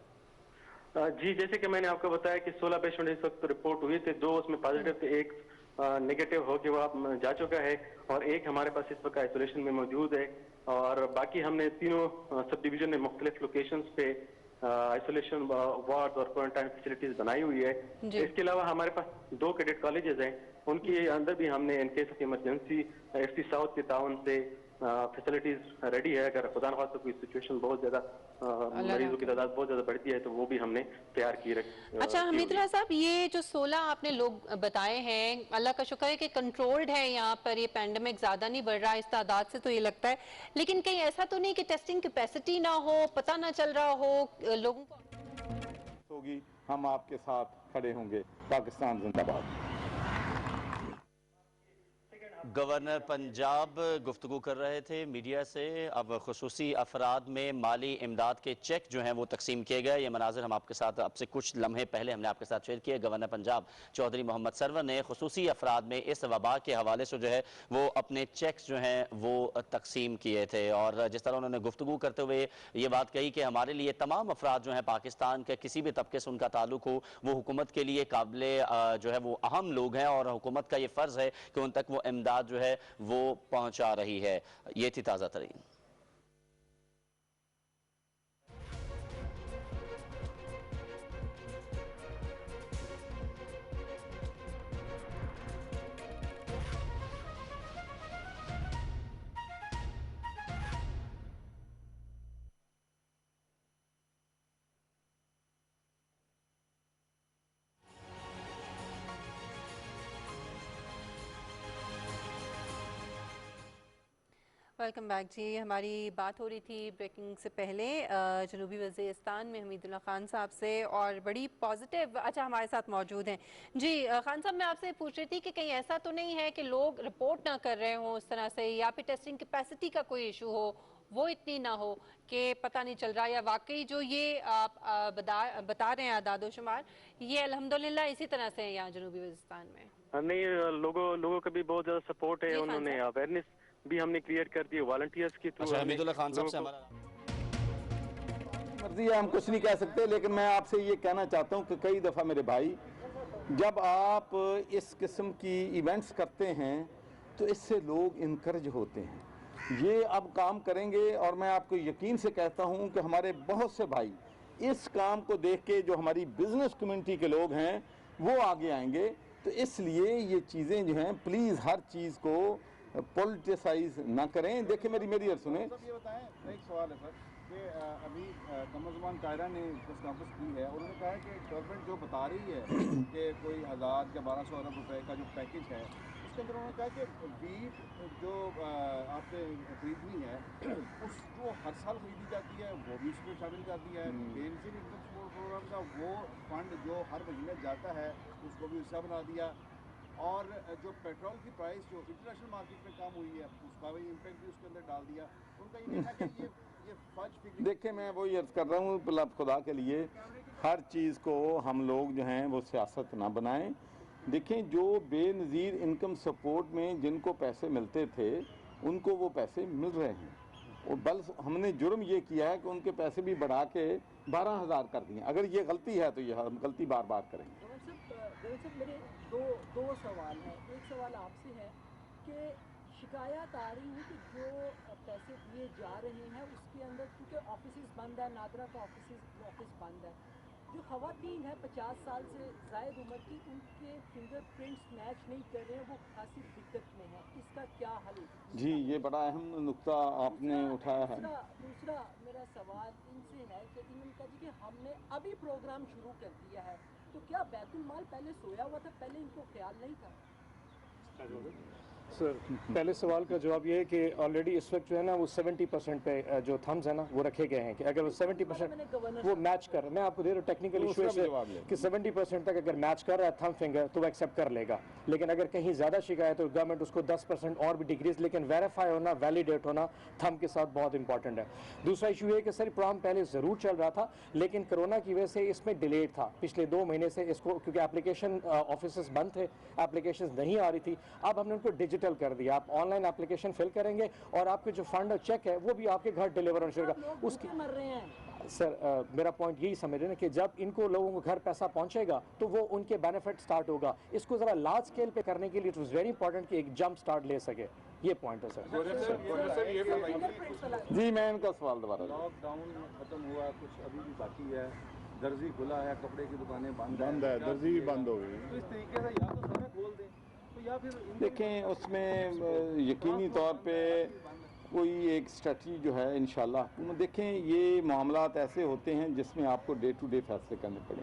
जी, जैसे कि मैंने आपको बताया कि 16 पेशेंट इस वक्त रिपोर्ट हुए थे, 2 उसमें पॉजिटिव थे, 1 नेगेटिव होके वो जा चुका है, और 1 हमारे पास इस वक्त आइसोलेशन में मौजूद है, और बाकी हमने तीनों सब डिवीजन में मुख्तलिफ लोकेशंस पे आइसोलेशन वार्ड और क्वारंटाइन फैसिलिटीज बनाई हुई है। इसके अलावा हमारे पास 2 कैडेट कॉलेजेस हैं, उनके अंदर भी हमने in case of emergency FC south के ताउन से फैसिलिटीज रेडी है। अगर खुदा न खास्ता कोई सिचुएशन बहुत ज्यादा मरीजों की तादाद बहुत ज्यादा बढ़ती है तो वो भी हमने तैयार की रखी। अच्छा हमीदुल्लाह साहब, ये जो 16 आपने लोग बताए हैं, अल्लाह का शुक्र है कि कंट्रोल्ड है, यहाँ पर ये पैंडेमिक ज्यादा नहीं बढ़ रहा इस तादाद से, तो ये लगता है, लेकिन कहीं ऐसा तो नहीं कि टेस्टिंग कैपेसिटी ना हो, पता ना चल रहा हो लोगों को? होगी, हम आपके साथ खड़े होंगे। पाकिस्तान जिंदाबाद। गवर्नर पंजाब गुफ्तगू कर रहे थे मीडिया से। अब खुसूसी अफराद में माली इमदाद के चेक जो हैं वो तकसीम किए गए। ये मनाजिर हम आपके साथ अब से कुछ लम्हे पहले हमने आपके साथ शेयर किए। गवर्नर पंजाब चौधरी मोहम्मद सरवर ने खुसूसी अफराद में इस वबा के हवाले से जो है वो अपने चेक्स जो हैं वो तकसीम किए थे, और जिस तरह उन्होंने गुफ्तगू करते हुए ये बात कही कि हमारे लिए तमाम अफराद जो हैं पाकिस्तान के किसी भी तबके से उनका ताल्लुक हो, वो हुकूमत के लिए काबिल जो है वो अहम लोग हैं, और हुकूमत का ये फ़र्ज़ है कि उन तक वो इमदाद जो है वो पहुंचा रही है। ये थी ताज़ा तरीन। वेलकम बैक जी। हमारी बात हो रही थी ब्रेकिंग से पहले जनूबी वज़ीरिस्तान में हमीदुल्लाह खान साहब से, और बड़ी पॉजिटिव अच्छा हमारे साथ मौजूद हैं जी। खान साहब, मैं आपसे पूछ रही थी कि कहीं ऐसा तो नहीं है कि लोग रिपोर्ट ना कर रहे हों उस तरह से, या फिर टेस्टिंग कैपेसिटी का कोई इशू हो, वो इतनी ना हो कि पता नहीं चल रहा, या वाकई जो ये आप बता रहे हैं आदाद शुमार, ये अल्हम्दुलिल्लाह इसी तरह से है यहाँ जनूबी वज़ीरिस्तान में? नहीं, लोगों का भी बहुत ज्यादा सपोर्ट है, उन्होंने अवेयरनेस भी हमने क्रिएट कर दी वॉलंटियर्स के थ्रू। हमीदुल्लाह खान साहब से हमारा मर्जी है, हम कुछ नहीं कह सकते, लेकिन मैं आपसे ये कहना चाहता हूँ कि कई दफ़ा मेरे भाई, जब आप इस किस्म की इवेंट्स करते हैं तो इससे लोग इनकरेज होते हैं, ये अब काम करेंगे। और मैं आपको यकीन से कहता हूँ कि हमारे बहुत से भाई इस काम को देख के, जो हमारी बिजनेस कम्युनिटी के लोग हैं वो आगे आएंगे। तो इसलिए ये चीज़ें जो हैं, प्लीज़ हर चीज़ को पॉलिटिसाइज ना करें। देखिए मेरी अर्ज सुने। ये बताएं, एक सवाल है सर कि अभी कमर कायरा ने प्रेस कॉन्फ्रेंस की है, उन्होंने कहा है कि गवर्नमेंट जो बता रही है कि कोई 1000 या 1200 अरब रुपए का जो पैकेज है, उसके अंदर उन्होंने कहा कि वीट जो आपने खरीदनी है उस जो हर साल खरीदी जाती है वो भी उसमें शामिल कर दिया है। बेनजीर इनकम सपोर्ट प्रोग्राम का वो फंड जो हर महीने जाता है उसको भी हिस्सा बना दिया, और जो पेट्रोल की प्राइस जो इंटरनेशनल मार्केट में कम हुई है उसका भी इम्पैक्ट भी उसके अंदर डाल दिया। उनका ये कहना है कि ये फर्ज फिक्र। देखिए मैं वही अर्ज कर रहा हूँ, खुदा के लिए हर चीज़ को हम लोग जो हैं वो सियासत ना बनाएं। देखें, जो बेनज़ीर इनकम सपोर्ट में जिनको पैसे मिलते थे उनको वो पैसे मिल रहे हैं, और बल हमने जुर्म ये किया है कि उनके पैसे भी बढ़ा के 12,000 कर दिए। अगर ये गलती है तो ये हम गलती बार बार करेंगे। मेरे दो सवाल हैं। एक सवाल आपसे है कि शिकायत आ रही है कि जो पैसे दिए जा रहे हैं उसके अंदर, क्योंकि ऑफिस बंद है, नादरा का ऑफिस बंद है, जो ख़वातीन है 50 साल से ज़ायद उम्र की, उनके फिंगरप्रिंट्स मैच नहीं कर रहे हैं, वो खासी दिक्कत में है, इसका क्या हल? जी, ये बड़ा अहम नुक्ता आपने उठाया है। दूसरा मेरा सवाल इनसे है कि इन्होंने कहा कि हमने अभी प्रोग्राम शुरू कर दिया है, तो क्या बैतुल माल पहले सोया हुआ था, पहले इनको ख्याल नहीं था? सर पहले सवाल का जवाब ये है कि ऑलरेडी इस वक्त जो है ना वो 70% पे जो थम्स है ना वो रखे गए हैं कि अगर वो 70% वो मैच कर, मैं आपको दे रहा हूँ टेक्निकल इशू है कि 70% तक अगर मैच कर रहा है थम फिंगर तो वो एक्सेप्ट कर लेगा, लेकिन अगर कहीं ज़्यादा शिकायत हो गवर्नमेंट उसको 10% और भी डिक्रीज, लेकिन वेरीफाई होना वैलिडेट होना थम के साथ बहुत इंपॉर्टेंट है। दूसरा इशू ये कि सर प्रोग्राम पहले ज़रूर चल रहा था लेकिन कोरोना की वजह से इसमें डिलेड था पिछले 2 महीने से इसको, क्योंकि एप्लीकेशन ऑफिस बंद थे, एप्लीकेशन नहीं आ रही थी। अब हमने उनको डिजिटल कर दिया, आप ऑनलाइन एप्लीकेशन फिल करेंगे और आपके जो फंड और चेक है वो भी आपके घर डिलीवर होने होगा। उसकी मर रहे हैं सर मेरा पॉइंट यही समझ रहे हैं कि जब इनको लोगों को घर पैसा पहुंचेगा तो वो उनके बेनिफिट स्टार्ट होगा। इसको ज़रा लार्ज स्केल पे करने के लिए इट वाज वेरी इंपॉर्टेंट कि एक जंप स्टार्ट ले सके, ये पॉइंट है सर। जी मैं इनका सवाल दोबारा, लॉकडाउन खत्म हुआ, कुछ अभी भी बाकी है, दर्जी खुला है, कपड़े की दुकानें बंद है, दर्जी भी बंद हो गई। तो इस तरीके से या तो सारा खोल दें तो या फिर देखें उसमें यकीनी तौर पे कोई एक स्ट्रेटजी जो है इंशाल्लाह हुकूमत, देखें ये मामलात ऐसे होते हैं जिसमें आपको डे टू डे फैसले करने पड़े।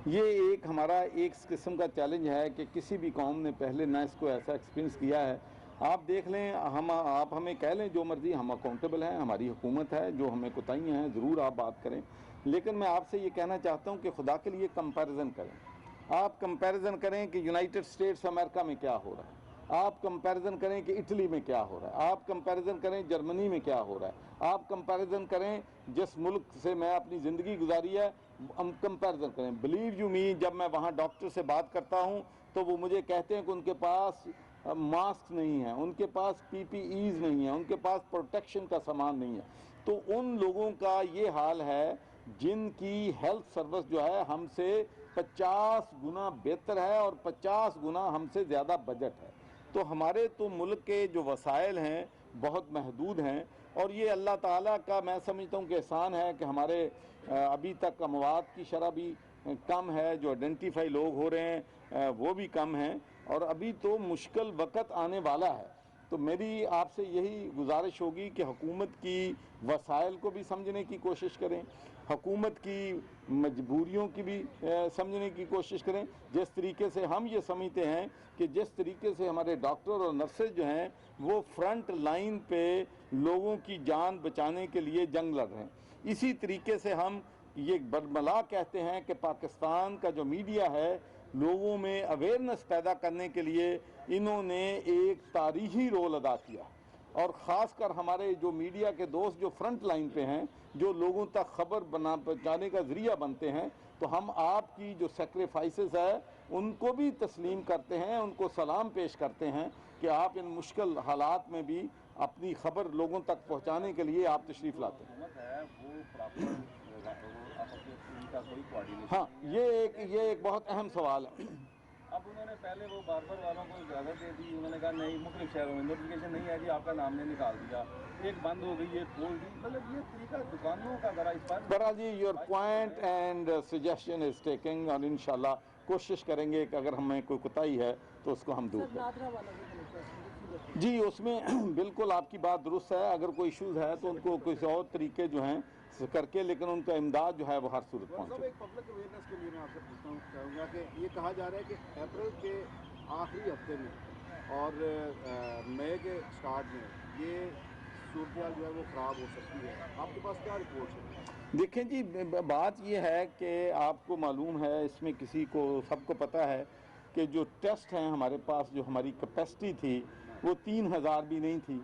ये एक हमारा एक किस्म का चैलेंज है कि किसी भी कौम ने पहले ना इसको ऐसा एक्सपीरियंस किया है। आप देख लें, आप हमें कह लें जो मर्ज़ी, हम अकाउंटेबल हैं, हमारी हुकूमत है, जो हमें कोताहियाँ हैं ज़रूर आप बात करें, लेकिन मैं आपसे ये कहना चाहता हूँ कि खुदा के लिए कंपैरिजन करें। आप कंपैरिजन करें कि यूनाइटेड स्टेट्स अमेरिका में क्या हो रहा है, आप कंपैरिजन करें कि इटली में क्या हो रहा है, आप कंपैरिजन करें जर्मनी में क्या हो रहा है, आप कंपैरिजन करें जिस मुल्क से मैं अपनी ज़िंदगी गुजारी है, हम कंपैरिजन करें। बिलीव यू मी, जब मैं वहाँ डॉक्टर से बात करता हूँ तो वो मुझे कहते हैं कि उनके पास मास्क नहीं है, उनके पास PPEs नहीं है, उनके पास प्रोटेक्शन का सामान नहीं है। तो उन लोगों का ये हाल है जिनकी हेल्थ सर्विस जो है हमसे 50 गुना बेहतर है और 50 गुना हमसे ज़्यादा बजट है। तो हमारे तो मुल्क के जो वसाइल हैं बहुत महदूद हैं और ये अल्लाह ताला का मैं समझता हूँ कि एहसान है कि हमारे अभी तक अमवात की शरह भी कम है, जो आइडेंटिफाई लोग हो रहे हैं वो भी कम हैं और अभी तो मुश्किल वक्त आने वाला है। तो मेरी आपसे यही गुजारिश होगी कि हुकूमत की वसाइल को भी समझने की कोशिश करें, हुकूमत की मजबूरियों की भी समझने की कोशिश करें। जिस तरीके से हम ये समझते हैं कि जिस तरीके से हमारे डॉक्टर और नर्सेज जो हैं वो फ्रंट लाइन पे लोगों की जान बचाने के लिए जंग लड़ रहे हैं, इसी तरीके से हम ये बरमला कहते हैं कि पाकिस्तान का जो मीडिया है लोगों में अवेयरनेस पैदा करने के लिए इन्होंने एक तारीखी रोल अदा किया और ख़ासकर हमारे जो मीडिया के दोस्त जो फ्रंट लाइन पे हैं, जो लोगों तक खबर पहुँचाने का ज़रिया बनते हैं, तो हम आपकी जो सेक्रीफाइसेस है उनको भी तस्लीम करते हैं, उनको सलाम पेश करते हैं कि आप इन मुश्किल हालात में भी अपनी खबर लोगों तक पहुँचाने के लिए आप तशरीफ़ लाते हैं। हाँ, ये एक बहुत अहम सवाल है। अब उन्होंने पहले वो बार्बर वालों को इजाज़त दे दी, उन्होंने कहा नहीं मुख्तलिफ शहरों में नोटिफिकेशन नहीं है जी, आपका नाम ने निकाल दिया, एक बंद हो गई, एक खोल दी, मतलब ये तरीका दुकानों का ज़रा इस पर। बहरहाल जी your point and suggestion is taking और इंशाल्लाह कोशिश करेंगे कि अगर हमें कोई कोताही है तो उसको हम दूर करें। जी उसमें बिल्कुल आपकी बात दुरुस्त है, अगर कोई इश्यूज़ है तो उनको किसी और तरीके जो हैं करके, लेकिन उनका इमदाद जो है वो हर सूरत पहुँचे। एक पब्लिक अवेयरनेस के लिए मैं आपसे पूछना चाहूँगा कि ये कहा जा रहा है कि अप्रैल के आखिरी हफ्ते में और मई के स्टार्ट में ये सूरत जो है वो ख़राब हो सकती है, आपके पास क्या रिपोर्ट है? देखें जी बात ये है कि आपको मालूम है, इसमें किसी को सबको पता है कि जो टेस्ट हैं हमारे पास, जो हमारी कैपेसिटी थी वो 3000 भी नहीं थी।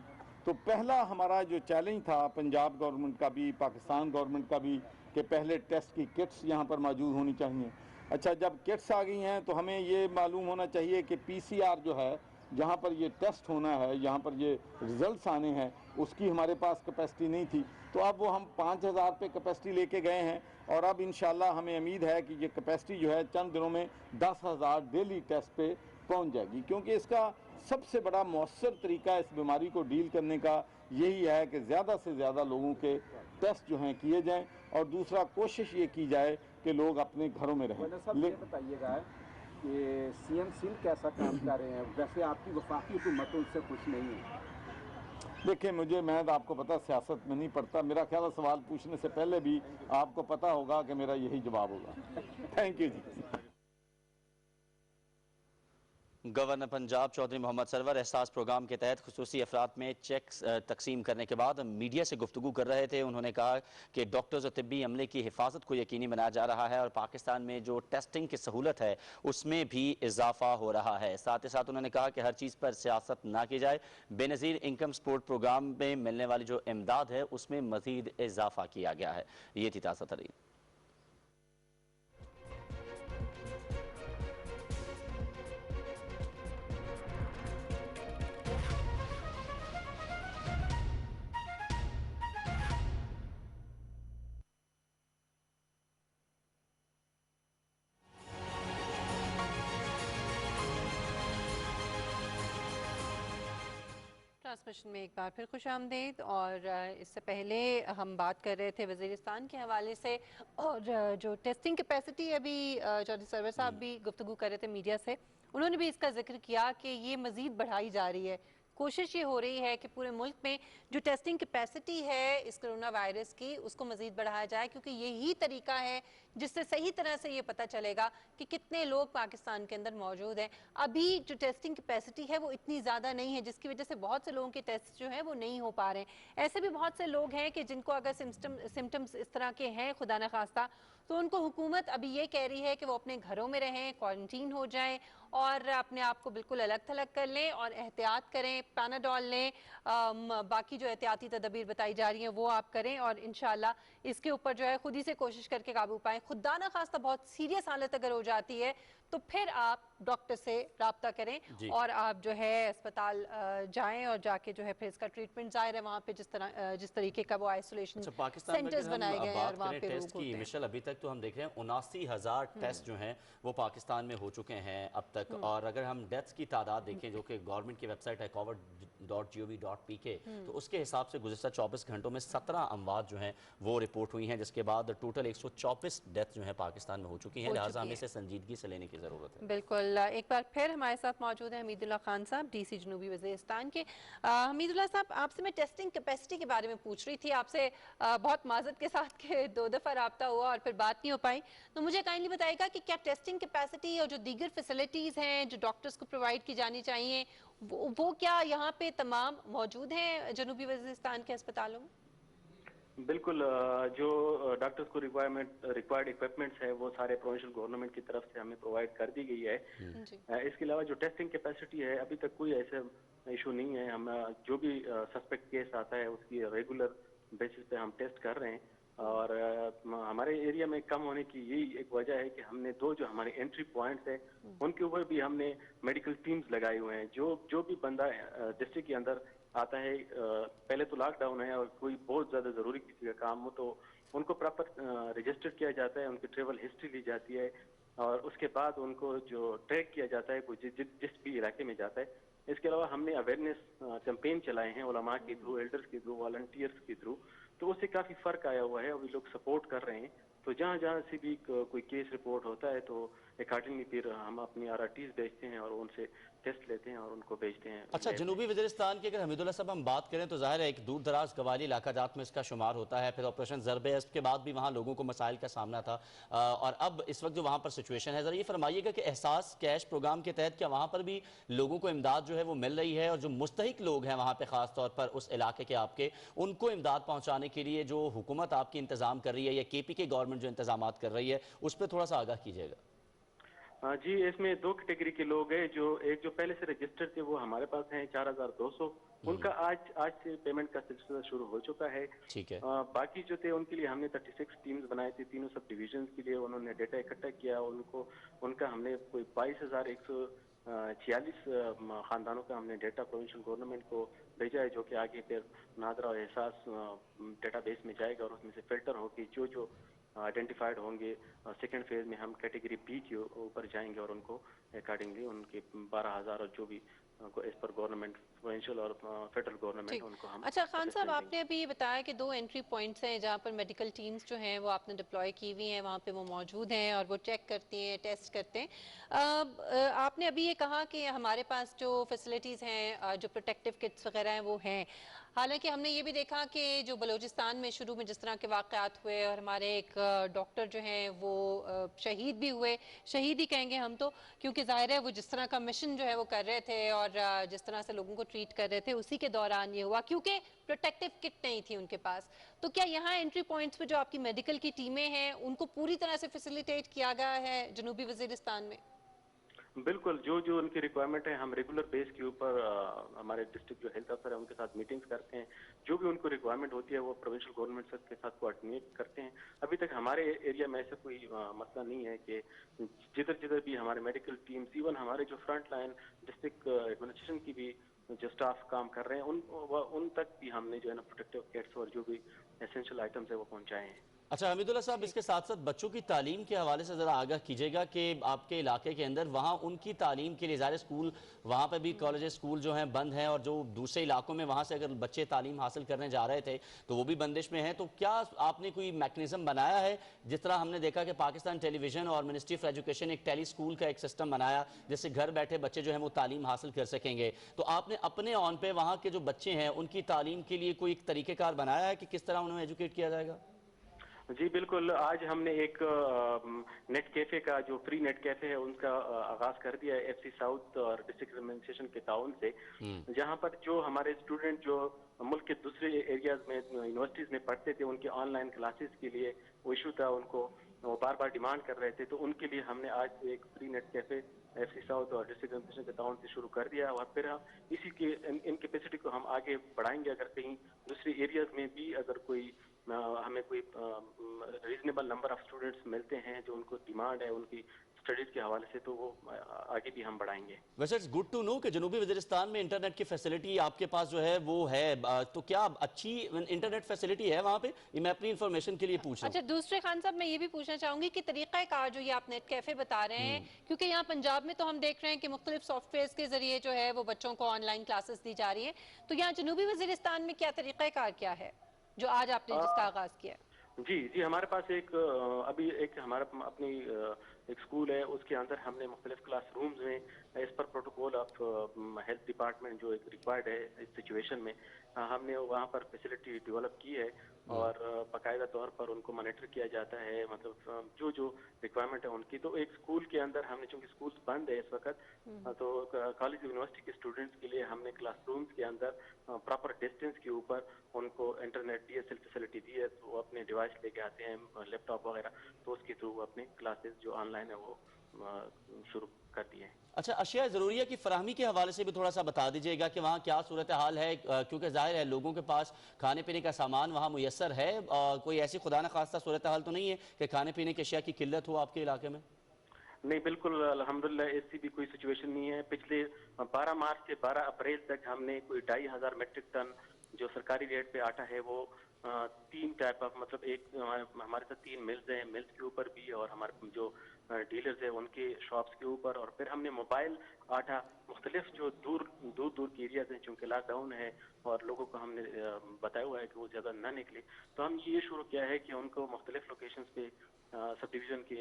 तो पहला हमारा जो चैलेंज था पंजाब गवर्नमेंट का भी, पाकिस्तान गवर्नमेंट का भी, कि पहले टेस्ट की किट्स यहाँ पर मौजूद होनी चाहिए। अच्छा, जब किट्स आ गई हैं तो हमें ये मालूम होना चाहिए कि PCR जो है जहाँ पर ये टेस्ट होना है, यहाँ पर ये रिज़ल्ट्स आने हैं, उसकी हमारे पास कैपेसिटी नहीं थी। तो अब वो हम 5000 पे कैपेसिटी लेके गए हैं और अब इंशाल्लाह हमें उम्मीद है कि ये कैपेसिटी जो है चंद दिनों में 10,000 डेली टेस्ट पे पहुँच जाएगी, क्योंकि इसका सबसे बड़ा मौसर तरीका इस बीमारी को डील करने का यही है कि ज़्यादा से ज़्यादा लोगों के टेस्ट जो हैं किए जाएं और दूसरा कोशिश ये की जाए कि लोग अपने घरों में रहें। ये बताइएगा कि CM सिंध कैसा काम कर रहे हैं? वैसे आपकी वफाकी हुकूमत उनसे खुश नहीं है। देखिए मैं तो आपको पता सियासत में नहीं पढ़ता, मेरा ख्याल है सवाल पूछने से पहले भी आपको पता होगा कि मेरा यही जवाब होगा। Thank you ji. Governor Punjab Chaudhry Mohammad Sarwar Ehsaas programme के तहत खुसूसी अफराद में चेक्स तकसीम करने के बाद मीडिया से गुफ्तगू कर रहे थे। उन्होंने कहा कि डॉक्टर्स और तिब्बी अमले की हिफाजत को यकीनी बनाया जा रहा है और पाकिस्तान में जो टेस्टिंग की सहूलत है उसमें भी इजाफा हो रहा है। साथ ही साथ उन्होंने कहा कि हर चीज़ पर सियासत ना की जाए। बेनज़ीर इनकम सपोर्ट प्रोग्राम में मिलने वाली जो इमदाद है उसमें मज़ीद इजाफा किया गया है। ये थी ताज़ा तरीन। ट्रांसमिशन में एक बार फिर खुशामदीद। और इससे पहले हम बात कर रहे थे वज़ीरिस्तान के हवाले से, और जो टेस्टिंग कैपेसिटी अभी चौधरी सरवर साहब भी गुफ्तगू कर रहे थे मीडिया से, उन्होंने भी इसका जिक्र किया कि ये मज़ीद बढ़ाई जा रही है। कोशिश ये हो रही है कि पूरे मुल्क में जो टेस्टिंग कैपेसिटी है इस कोरोना वायरस की उसको मज़ीद बढ़ाया जाए, क्योंकि यही तरीका है जिससे सही तरह से ये पता चलेगा कि कितने लोग पाकिस्तान के अंदर मौजूद हैं। अभी जो टेस्टिंग कैपेसिटी है वो इतनी ज़्यादा नहीं है, जिसकी वजह से बहुत से लोगों के टेस्ट जो हैं वो नहीं हो पा रहे हैं। ऐसे भी बहुत से लोग हैं कि जिनको अगर सिम्टम्स इस तरह के हैं खुदा न खास्ता, तो उनको हुकूमत अभी ये कह रही है कि वो अपने घरों में रहें, क्वारंटीन हो जाएं और अपने आप को बिल्कुल अलग थलग कर लें और एहतियात करें, पैनाडोल लें, बाकी जो एहतियाती तदबीर बताई जा रही हैं वो आप करें और इंशाल्लाह इसके ऊपर जो है खुद ही से कोशिश करके काबू पाएं। खुदा ना खास्ता बहुत सीरियस हालत अगर हो जाती है तो फिर आप डॉक्टर से राब्ता करें और आप जो है अस्पताल जाएं और जाके जो है फिर इसका ट्रीटमेंट ज़ाहिर है वहाँ पे जिस तरीके का वो आइसोलेशन सेंटर्स बनाए गए हैं और वहाँ पे टेस्ट की मिशल अभी तक तो हम देख रहे हैं 79,000 टेस्ट जो हैं वो पाकिस्तान में हो चुके हैं अब तक। और अगर हम डेथ्स की तादाद देखें जो कि गवर्नमेंट की वेबसाइट है covid.gov.pk, तो उसके हिसाब से गुज़िश्ता 24 घंटों में 17 अमवात जो हैं वो रिपोर्ट हुई हैं, जिसके बाद टोटल 124 डेथ जो है पाकिस्तान में हो चुकी हैं। लिहाजा हमें इसे संजीदगी से लेने की ज़रूरत है। बिल्कुल। एक बार फिर हमारे साथ मौजूद हैं हमीदुल्लाह खान साहब, DC जनूबी वज़ीरिस्तान के। हमीदुल्लाह साहब, आपसे मैं टेस्टिंग कैपेसिटी के बारे में पूछ रही थी, आपसे बहुत माजरत के साथ के 2 दफ़ा रब्ता हुआ और फिर बात नहीं हो पाई। तो मुझे काइंडली बताइएगा कि क्या टेस्टिंग कैपेसिटी और जो दीगर फैसिलिटीज़ हैं जो डॉक्टर्स को प्रोवाइड की जानी चाहिए वो क्या यहाँ पे तमाम मौजूद हैं जनूबी वज़ीरिस्तान के अस्पतालों में? बिल्कुल, जो डॉक्टर्स को रिक्वायर्ड इक्विपमेंट्स है वो सारे प्रोविंशियल गवर्नमेंट की तरफ से हमें प्रोवाइड कर दी गई है। इसके अलावा जो टेस्टिंग कैपेसिटी है अभी तक कोई ऐसा इशू नहीं है। हम जो भी सस्पेक्ट केस आता है उसकी रेगुलर बेसिस पे हम टेस्ट कर रहे हैं और हमारे एरिया में कम होने की यही एक वजह है कि हमने 2 जो हमारे एंट्री पॉइंट्स हैं उनके ऊपर भी हमने मेडिकल टीम्स लगाए हुए हैं। जो भी बंदा डिस्ट्रिक्ट के अंदर आता है, पहले तो लॉकडाउन है और कोई बहुत ज्यादा जरूरी किसी का काम हो तो उनको प्रॉपर रजिस्टर किया जाता है, उनकी ट्रेवल हिस्ट्री ली जाती है और उसके बाद उनको जो ट्रैक किया जाता है कोई जिस भी इलाके में जाता है। इसके अलावा हमने अवेयरनेस कैंपेन चलाए हैं उलमा के थ्रू, एल्डर्स के थ्रू, वॉलंटियर्स के थ्रू, तो उससे काफी फर्क आया हुआ है। अभी लोग सपोर्ट कर रहे हैं। तो जहाँ जहाँ से भी कोई केस रिपोर्ट होता है तो अकॉर्डिंगली फिर हम अपनी RRTs भेजते हैं और उनसे टेस्ट लेते हैं और उनको भेजते हैं। अच्छा, जनूबी वज़ीरिस्तान की अगर हमीदुल्लाह साहब हम बात करें तो ज़ाहिर है एक दूर दराज कबायली इलाका जात में इसका शुमार होता है। फिर ऑपरेशन ज़रब-ए-अज़्ब के बाद भी वहाँ लोगों को मसाइल का सामना था और अब इस वक्त जो वहाँ पर सिचुएशन है, ज़रा ये फरमाइएगा कि एहसास कैश प्रोग्राम के तहत क्या वहाँ पर भी लोगों को इमदाद जो है वो मिल रही है और जो मुस्तहिक लोग हैं वहाँ पर ख़ास तौर पर उस इलाके के आपके, उनको इमदाद पहुँचाने के लिए जो हुकूमत आपकी इंतज़ाम कर रही है या KPK गवर्नमेंट जो इंतजाम कर रही है उस पर थोड़ा सा आगाह कीजिएगा। जी, इसमें 2 कैटेगरी के लोग हैं। जो पहले से रजिस्टर्ड थे वो हमारे पास हैं 4200, उनका आज से पेमेंट का सिलसिला शुरू हो चुका है। ठीक है। बाकी जो थे उनके लिए हमने 36 टीम्स बनाए थे, तीनों सब डिविजन के लिए। उन्होंने डेटा इकट्ठा किया, उनका हमने कोई 22,146 खानदानों का हमने डेटा प्रोविंशियल गवर्नमेंट को भेजा है, जो कि आगे फिर नादरा और एहसास डेटाबेस में जाएगा और उसमें से फिल्टर होगी जो आइडेंटिफाइड होंगे। सेकेंड फेज में हम कैटेगरी B के ऊपर जाएंगे और उनको अकॉर्डिंगली उनके 12,000 और जो भी एज पर गवर्नमेंट प्रोविंशियल और फेडरल गवर्नमेंट उनको हम। अच्छा खान साहब, आपने अभी ये बताया कि 2 एंट्री पॉइंट्स हैं जहाँ पर मेडिकल टीम्स जो हैं वो आपने डिप्लॉय की हुई हैं, वहाँ पे वो मौजूद हैं और वो चेक करती हैं, टेस्ट करते हैं। आपने अभी ये कहा कि हमारे पास जो फैसिलिटीज़ हैं, जो प्रोटेक्टिव किट्स वगैरह हैं वो हैं। हालांकि हमने ये भी देखा कि जो बलूचिस्तान में शुरू में जिस तरह के वाक़यात हुए और हमारे एक डॉक्टर जो हैं वो शहीद भी हुए, शहीद ही कहेंगे हम तो, क्योंकि ज़ाहिर है वो जिस तरह का मिशन जो है वो कर रहे थे और जिस तरह से लोगों को ट्रीट कर रहे थे उसी के दौरान ये हुआ, क्योंकि प्रोटेक्टिव किट नहीं थी उनके पास। तो क्या यहाँ एंट्री पॉइंट्स पे जो आपकी मेडिकल की टीमें हैं उनको पूरी तरह से फैसिलिटेट किया गया है जनूबी वजीरिस्तान में? बिल्कुल, जो जो उनकी रिक्वायरमेंट है हम रेगुलर बेस के ऊपर हमारे डिस्ट्रिक्ट जो हेल्थ अफसर है उनके साथ मीटिंग्स करते हैं। जो भी उनको रिक्वायरमेंट होती है वो प्रोविंशियल गवर्नमेंट के साथ कोऑर्डिनेट करते हैं। अभी तक हमारे एरिया में ऐसा कोई मसला नहीं है कि जिधर जिधर भी हमारे मेडिकल टीम्स, इवन हमारे जो फ्रंट लाइन डिस्ट्रिक्ट एडमिनिस्ट्रेशन की भी जो स्टाफ काम कर रहे हैं उन तक भी हमने जो है ना प्रोटेक्टिव किट्स और जो भी एसेंशियल आइटम्स है वो पहुंचाए हैं। अच्छा हमीदुल्लाह साहब, इसके साथ साथ बच्चों की तालीम के हवाले से ज़रा आगाह कीजिएगा कि आपके इलाके के अंदर वहाँ उनकी तालीम के लिए ज़ाहिर स्कूल, वहाँ पे भी कॉलेज स्कूल जो हैं बंद हैं और जो दूसरे इलाकों में वहाँ से अगर बच्चे तालीम हासिल करने जा रहे थे तो वो भी बंदिश में हैं। तो क्या आपने कोई मैकेनिज्म बनाया है, जिस तरह हमने देखा कि पाकिस्तान टेलीविज़न और मिनिस्ट्री ऑफ एजुकेशन एक टेली स्कूल का एक सिस्टम बनाया जिससे घर बैठे बच्चे जो हैं वो तालीम हासिल कर सकेंगे? तो आपने अपने ऑन पे वहाँ के जो बच्चे हैं उनकी तालीम के लिए कोई एक तरीक़ेकार बनाया है कि किस तरह उन्हें एजुकेट किया जाएगा? जी बिल्कुल, आज हमने एक नेट कैफे का जो फ्री नेट कैफे है उनका आगाज कर दिया है एफसी साउथ और डिस्ट्रिक्ट एडमिनिस्ट्रेशन के ताउन से, जहां पर जो हमारे स्टूडेंट जो मुल्क के दूसरे एरियाज में यूनिवर्सिटीज में पढ़ते थे उनके ऑनलाइन क्लासेस के लिए वो इशू था, उनको वो बार बार डिमांड कर रहे थे, तो उनके लिए हमने आज एक free net cafe FC south और डिस्ट्रिक्ट एडमिनिस्ट्रेशन के ताउन से शुरू कर दिया और फिर हम इसी के इन कैपेसिटी को हम आगे बढ़ाएंगे। अगर कहीं दूसरे एरियाज में भी अगर कोई हमें कोई रीजनेबल नंबर ऑफ स्टूडेंट्स मिलते हैं जो उनको डिमांड है उनकी स्टडीज के हवाले से, तो वो आगे भी हम बढ़ाएंगे। वैसे इट्स गुड टू नो कि जनूबी वज़ीरिस्तान में इंटरनेट की फैसिलिटी आपके पास जो है वो है, तो क्या अच्छी इंटरनेट फैसिलिटी है वहाँ पे? ये मैं अपनी इन्फॉर्मेशन के लिए पूछ रहा हूँ। अच्छा दूसरे खान साहब, मैं ये भी पूछना चाहूंगी कि तरीक़ाकार जो ये आप नेट कैफे बता रहे हैं, क्योंकि यहाँ पंजाब में तो हम देख रहे हैं कि मुख्तलिफ सॉफ्टवेयर के जरिए जो है वो बच्चों को ऑनलाइन क्लासेस दी जा रही है, तो यहाँ जनूबी वज़ीरिस्तान में क्या तरीक़ाकार क्या है जो आज आपने जिसका आगाज किया? जी जी, हमारे पास एक अभी एक हमारा अपनी एक स्कूल है, उसके अंदर हमने मुख्तलिफ क्लास रूम्स में एज पर प्रोटोकॉल ऑफ हेल्थ डिपार्टमेंट जो एक रिक्वायर्ड है इस सिचुएशन में, हमने वहाँ पर फैसिलिटी डेवलप की है और बाकायदा तौर पर उनको मॉनिटर किया जाता है, मतलब जो जो रिक्वायरमेंट है उनकी। तो एक स्कूल के अंदर हमने, चूंकि स्कूल बंद है इस वक्त, तो कॉलेज यूनिवर्सिटी के स्टूडेंट्स के लिए हमने क्लासरूम्स के अंदर प्रॉपर डिस्टेंस के ऊपर उनको इंटरनेट DSL फैसिलिटी दी है, तो वो अपने डिवाइस लेके आते हैं लैपटॉप वगैरह, तो उसके थ्रू अपने क्लासेस जो ऑनलाइन है वो शुरू कर दिए हैं। अच्छा, अशिया ज़रूरिया की फराहमी के हवाले से भी थोड़ा सा बता दीजिएगा कि वहाँ क्या सूरत हाल है, क्योंकि जाहिर है लोगों के पास खाने पीने का सामान वहाँ मुयस्सर है, कोई ऐसी खुदा न खास्ता सूरत हाल तो नहीं है कि खाने पीने की अशिया की किल्लत हो आपके इलाके में? नहीं, बिल्कुल अल्हम्दुलिल्लाह ऐसी भी कोई सिचुएशन नहीं है। पिछले 12 मार्च से 12 अप्रैल तक हमने कोई 2500 मेट्रिक टन जो सरकारी रेट पे आटा है वो 3 टाइप ऑफ, मतलब एक हमारे साथ 3 मिल्स हैं, मिल्स के ऊपर भी और हमारे जो डीलर्स है उनके शॉप्स के ऊपर, और फिर हमने मोबाइल आटा मुख्तलिफ जो दूर के एरियाज हैं, चूँकि लॉकडाउन है और लोगों को हमने बताया हुआ है कि वो ज़्यादा ना निकले, तो हम ये शुरू किया है कि उनको मुख्तलिफ लोकेशंस पे सब डिवीज़न के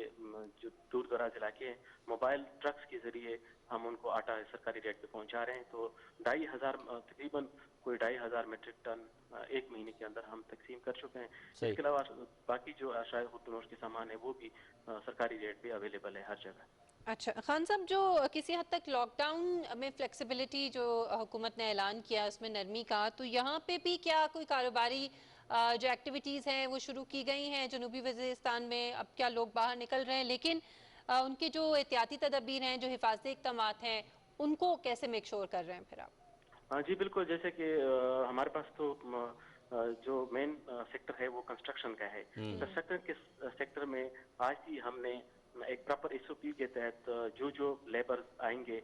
जो दूर दराज इलाके हैं मोबाइल ट्रक्स के ज़रिए हम उनको आटा सरकारी रेट पे पहुंचा रहे हैं। तो 2500 तकरीबन कोई 2500 मेट्रिक टन एक महीने के अंदर हम तकसीम कर चुके हैं। इसके अलावा बाकी जो अशाय खुर्दनोश के सामान है वो भी सरकारी रेट पे अवेलेबल है हर जगह। अच्छा खान साहब, जो किसी हद तक लॉकडाउन में फ्लेक्सिबिलिटी जो हुकूमत ने ऐलान किया उसमें नरमी का, तो यहाँ पे भी क्या कोई कारोबारी जो एक्टिविटीज़ हैं वो शुरू की गई हैं जनूबी वज़ीरिस्तान में? अब क्या लोग बाहर निकल रहे हैं, लेकिन उनके जो एहतियाती तदबीर हैं, जो हिफाजती इक़दामात हैं, उनको कैसे मेक श्योर कर रहे हैं फिर आप? जी बिल्कुल, जैसे कि हमारे पास तो जो मेन सेक्टर है वो कंस्ट्रक्शन का है। कंस्ट्रक्शन के सेक्टर में आज ही हमने एक प्रॉपर SOP के तहत जो लेबर आएंगे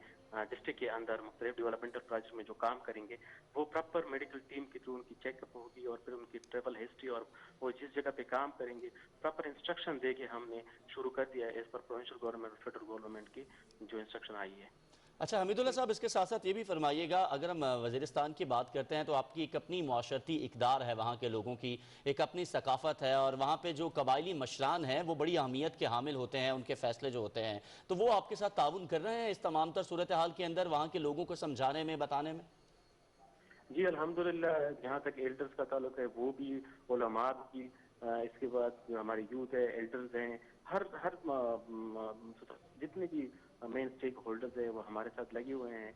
डिस्ट्रिक्ट के अंदर मुख्तलिफ डेवलपमेंटल प्रोजेक्ट में जो काम करेंगे, वो प्रॉपर मेडिकल टीम के थ्रू उनकी चेकअप होगी और फिर उनकी ट्रेवल हिस्ट्री और वो जिस जगह पे काम करेंगे प्रॉपर इंस्ट्रक्शन दे के हमने शुरू कर दिया है एज पर प्रोविंशियल गवर्नमेंट और फेडरल गवर्नमेंट की जो इंस्ट्रक्शन आई है। अच्छा हमीदुल्लाह साहब, इसके साथ साथ ये भी फरमाइएगा, अगर हम वज़ीरिस्तान की बात करते हैं तो आपकी एक अपनी मुआशरती इक़दार है, वहाँ के लोगों की एक अपनी सकाफ़त है, और वहाँ पे जो कबायली मशरान हैं वो बड़ी अहमियत के हामिल होते हैं, उनके फ़ैसले जो होते हैं, तो वो आपके साथ ताउन कर रहे हैं इस तमाम तर सूरत हाल के अंदर, वहाँ के लोगों को समझाने में, बताने में? जी अल्हम्दुलिल्लाह, जहाँ तक एल्डर्स का ताल्लुक है वो भी, उलमा भी, इसके बाद जो हमारी यूथ है, एल्डर्स हैं, हर जितने भी मेन स्टेक होल्डर्स हैं वो हमारे साथ लगे हुए हैं।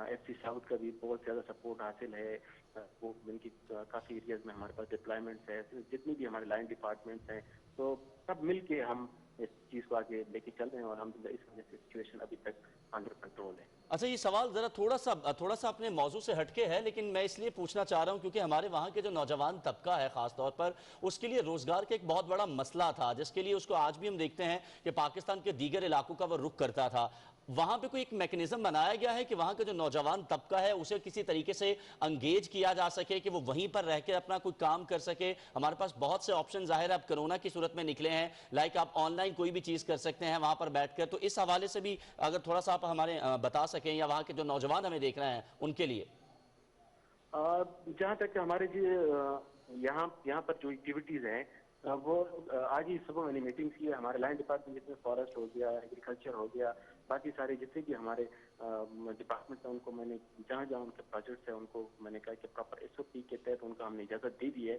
FC साउथ का भी बहुत ज़्यादा सपोर्ट हासिल है, वो इनकी काफ़ी एरियाज में हमारे पास डिप्लॉयमेंट्स है, जितनी भी हमारे लाइन डिपार्टमेंट्स हैं, तो सब मिल के हम इस चीज़ को आगे लेके चल रहे हैं, और अल्हम्दुलिल्लाह इस वजह से सिचुएशन अभी तक अंडर कंट्रोल है। अच्छा, ये सवाल ज़रा थोड़ा सा अपने मौजू से हटके है, लेकिन मैं इसलिए पूछना चाह रहा हूँ क्योंकि हमारे वहाँ के जो नौजवान तबका है ख़ास तौर पर, उसके लिए रोज़गार का एक बहुत बड़ा मसला था, जिसके लिए उसको आज भी हम देखते हैं कि पाकिस्तान के दीगर इलाकों का वो रुख करता था। वहाँ पे कोई एक मैकेनिज्म बनाया गया है कि वहाँ का जो नौजवान तबका है उसे किसी तरीके से अंगेज किया जा सके कि वो वहीं पर रह के अपना कोई काम कर सके? हमारे पास बहुत से ऑप्शन ज़ाहिर है अब कोरोना की सूरत में निकले हैं, लाइक आप ऑनलाइन कोई भी चीज़ कर सकते हैं वहाँ पर बैठकर, तो इस हवाले से भी अगर थोड़ा सा आप हमारे बता सकें, या वहाँ के जो नौजवान हमें देख रहे हैं उनके लिए। जहाँ तक हमारे जी यहाँ पर जो एक्टिविटीज़ हैं वो आज ही सुबह मैंने मीटिंग्स की है, हमारे लाइन डिपार्टमेंट जिसमें फॉरेस्ट हो गया, एग्रीकल्चर हो गया, बाकी सारे जितने भी हमारे डिपार्टमेंट्स हैं उनको मैंने जहाँ जहाँ उनके प्रोजेक्ट्स हैं उनको मैंने कहा कि प्रॉपर SOP के तहत उनको हमने इजाज़त दे दी है।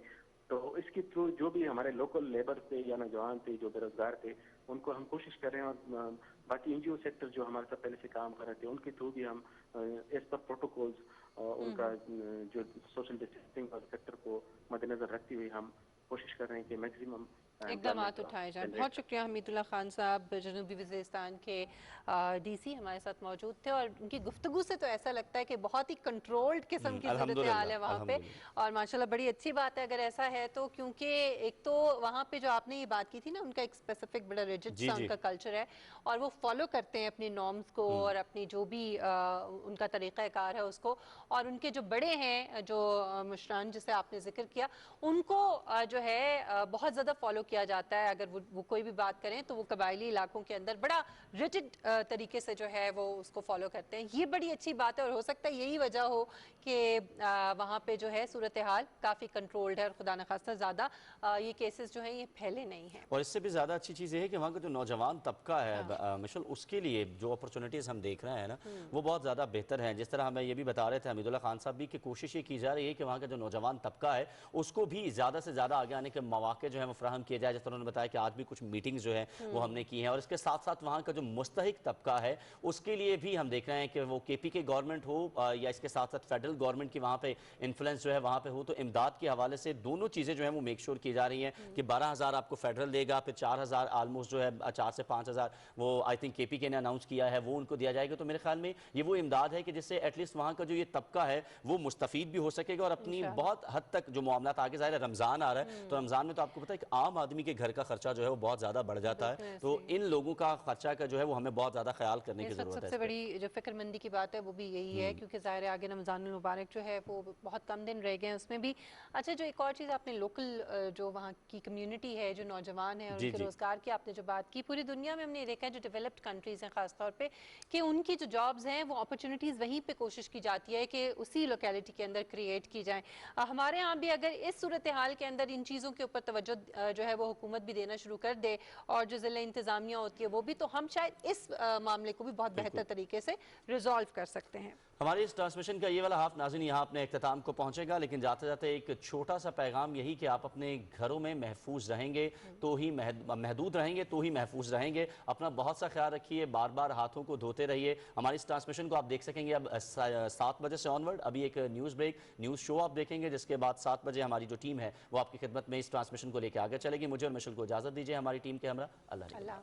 तो इसके थ्रू जो भी हमारे लोकल लेबर थे या नौजवान थे जो बेरोजगार थे उनको हम कोशिश कर रहे हैं, और बाकी NGO सेक्टर जो हमारे साथ पहले से काम कर रहे थे उनके थ्रू भी हम एज पर प्रोटोकॉल्स उनका जो सोशल डिस्टेंसिंग और सेक्टर को मद्देनजर रखते हुए हम कोशिश कर रहे हैं कि मैक्सिमम इक़दामात उठाए जाएं। बहुत शुक्रिया हमीदुल्लाह खान साहब, जनूबी वज़ीरिस्तान के DC हमारे साथ मौजूद थे, और उनकी गुफ्तगू से तो ऐसा लगता है कि बहुत ही कंट्रोल्ड किस्म की सूरत हाल है वहाँ पे, और माशाल्लाह बड़ी अच्छी बात है अगर ऐसा है तो, क्योंकि एक तो वहाँ पे जो आपने ये बात की थी ना, उनका एक स्पेसिफिक बड़ा रिजिड सा उनका कल्चर है, और वो फॉलो करते हैं अपनी नॉर्म्स को और अपनी जो भी उनका तरीक़ाकार है उसको, और उनके जो बड़े हैं जो मुशरान जिसे आपने जिक्र किया उनको जो है बहुत ज़्यादा फॉलो किया जाता है। अगर वो कोई भी बात करें तो वो कबायली इलाकों के अंदर बड़ा रिजिड तरीके से जो है वो उसको फॉलो करते हैं। ये बड़ी अच्छी बात है, और हो सकता है यही वजह हो कि वहाँ पे जो है सूरत हाल काफ़ी कंट्रोल्ड है, और खुदा न खास्ता ज़्यादा ये केसेस जो हैं ये फैले नहीं हैं। और इससे भी ज़्यादा अच्छी चीज़ ये है कि वहाँ का जो नौजवान तबका है मिशल, उसके लिए जो अपॉर्चुनिटीज़ हम देख रहे हैं ना वो बहुत ज़्यादा बेहतर हैं। जिस तरह हमें ये भी बता रहे थे हमीदुल्लाह खान साहब भी कि कोशिश ये की जा रही है कि वहाँ का जो नौजवान तबका है उसको भी ज़्यादा से ज़्यादा आगे आने के मौके जो है वो फराहम किए जाए। जिस तरह उन्होंने बताया कि आज भी कुछ मीटिंग्स जो है वो हमने की हैं, और इसके साथ साथ वहाँ का जो मुस्तहिक तबका है उसके लिए भी हम देख रहे हैं कि वो KPK गवर्नमेंट हो या इसके साथ साथ फेडरल गवर्नमेंट की वहाँ पे इन्फ्लुएंस जो है वहाँ पे हो, तो इमदाद के हवाले से दोनों चीज़ें जो है वो मेक श्योर की जा रही हैं कि 12,000 आपको फेडरल देगा, फिर 4,000 ऑलमोस्ट जो है 4 से 5,000 वो आई थिंक KPK ने अनाउंस किया है वो उनको दिया जाएगा। तो मेरे ख्याल में ये वो इमदाद है कि जिससे एटलीस्ट वहाँ का जो ये तबका है वो मुस्तफीद भी हो सकेगा, और अपनी बहुत हद तक जो मामला आगे ज़ाहिर है रमज़ान आ रहा है, तो रमज़ान में तो आपको पता है कि आम आदमी के घर का खर्चा जो है वो बहुत ज़्यादा बढ़ जाता है, तो इन लोगों का खर्चा का जो है वो हमें बहुत ज़्यादा ख्याल करने की ज़रूरत है। सबसे बड़ी जो फिक्रमंदी की बात है वो भी यही है, क्योंकि ज़ाहिर है आगे रमज़ानुल मुबारक जो है वो बहुत कम दिन रह गए हैं उसमें भी। अच्छा, जो एक और चीज़ आपने लोकल जो वहाँ की कम्युनिटी है, जो नौजवान है और उनके रोज़गार की आपने जो बात की, पूरी दुनिया में हमने देखा है जो डेवलप्ड कंट्रीज़ हैं ख़ासतौर पे कि उनकी जो जॉब्स हैं वो अपॉर्चुनिटीज़ वहीं पे कोशिश की जाती है कि उसी लोकेलिटी के अंदर क्रिएट की जाएँ। हमारे यहाँ भी अगर इस सूरत हाल के अंदर इन चीज़ों के ऊपर तवज्जो जो है वो हुकूमत भी देना शुरू कर दे, और जो ज़िला इंतज़ामिया होती है वो भी, तो हम शायद इस मामले को भी बहुत बेहतर तरीके से रिजॉल्व कर सकते हैं। हमारे इस ट्रांसमिशन का ये वाला हाफ नाज़रीन यहाँ अपने इख्तिताम को पहुँचेगा, लेकिन जाते जाते एक छोटा सा पैगाम यही कि आप अपने घरों में महफूज रहेंगे तो ही महदूद रहेंगे तो ही महफूज रहेंगे। अपना बहुत सा ख्याल रखिए, बार बार हाथों को धोते रहिए। हमारी इस ट्रांसमिशन को आप देख सकेंगे अब 7 बजे से ऑनवर्ड, अभी एक न्यूज़ ब्रेक न्यूज़ शो आप देखेंगे, जिसके बाद 7 बजे हमारी जो टीम है वो आपकी खिदमत में इस ट्रांसमिशन को लेकर आगे चलेगी। मुझे और मिशल को इजाज़त दीजिए, हमारी टीम के हमरा अल्लाह।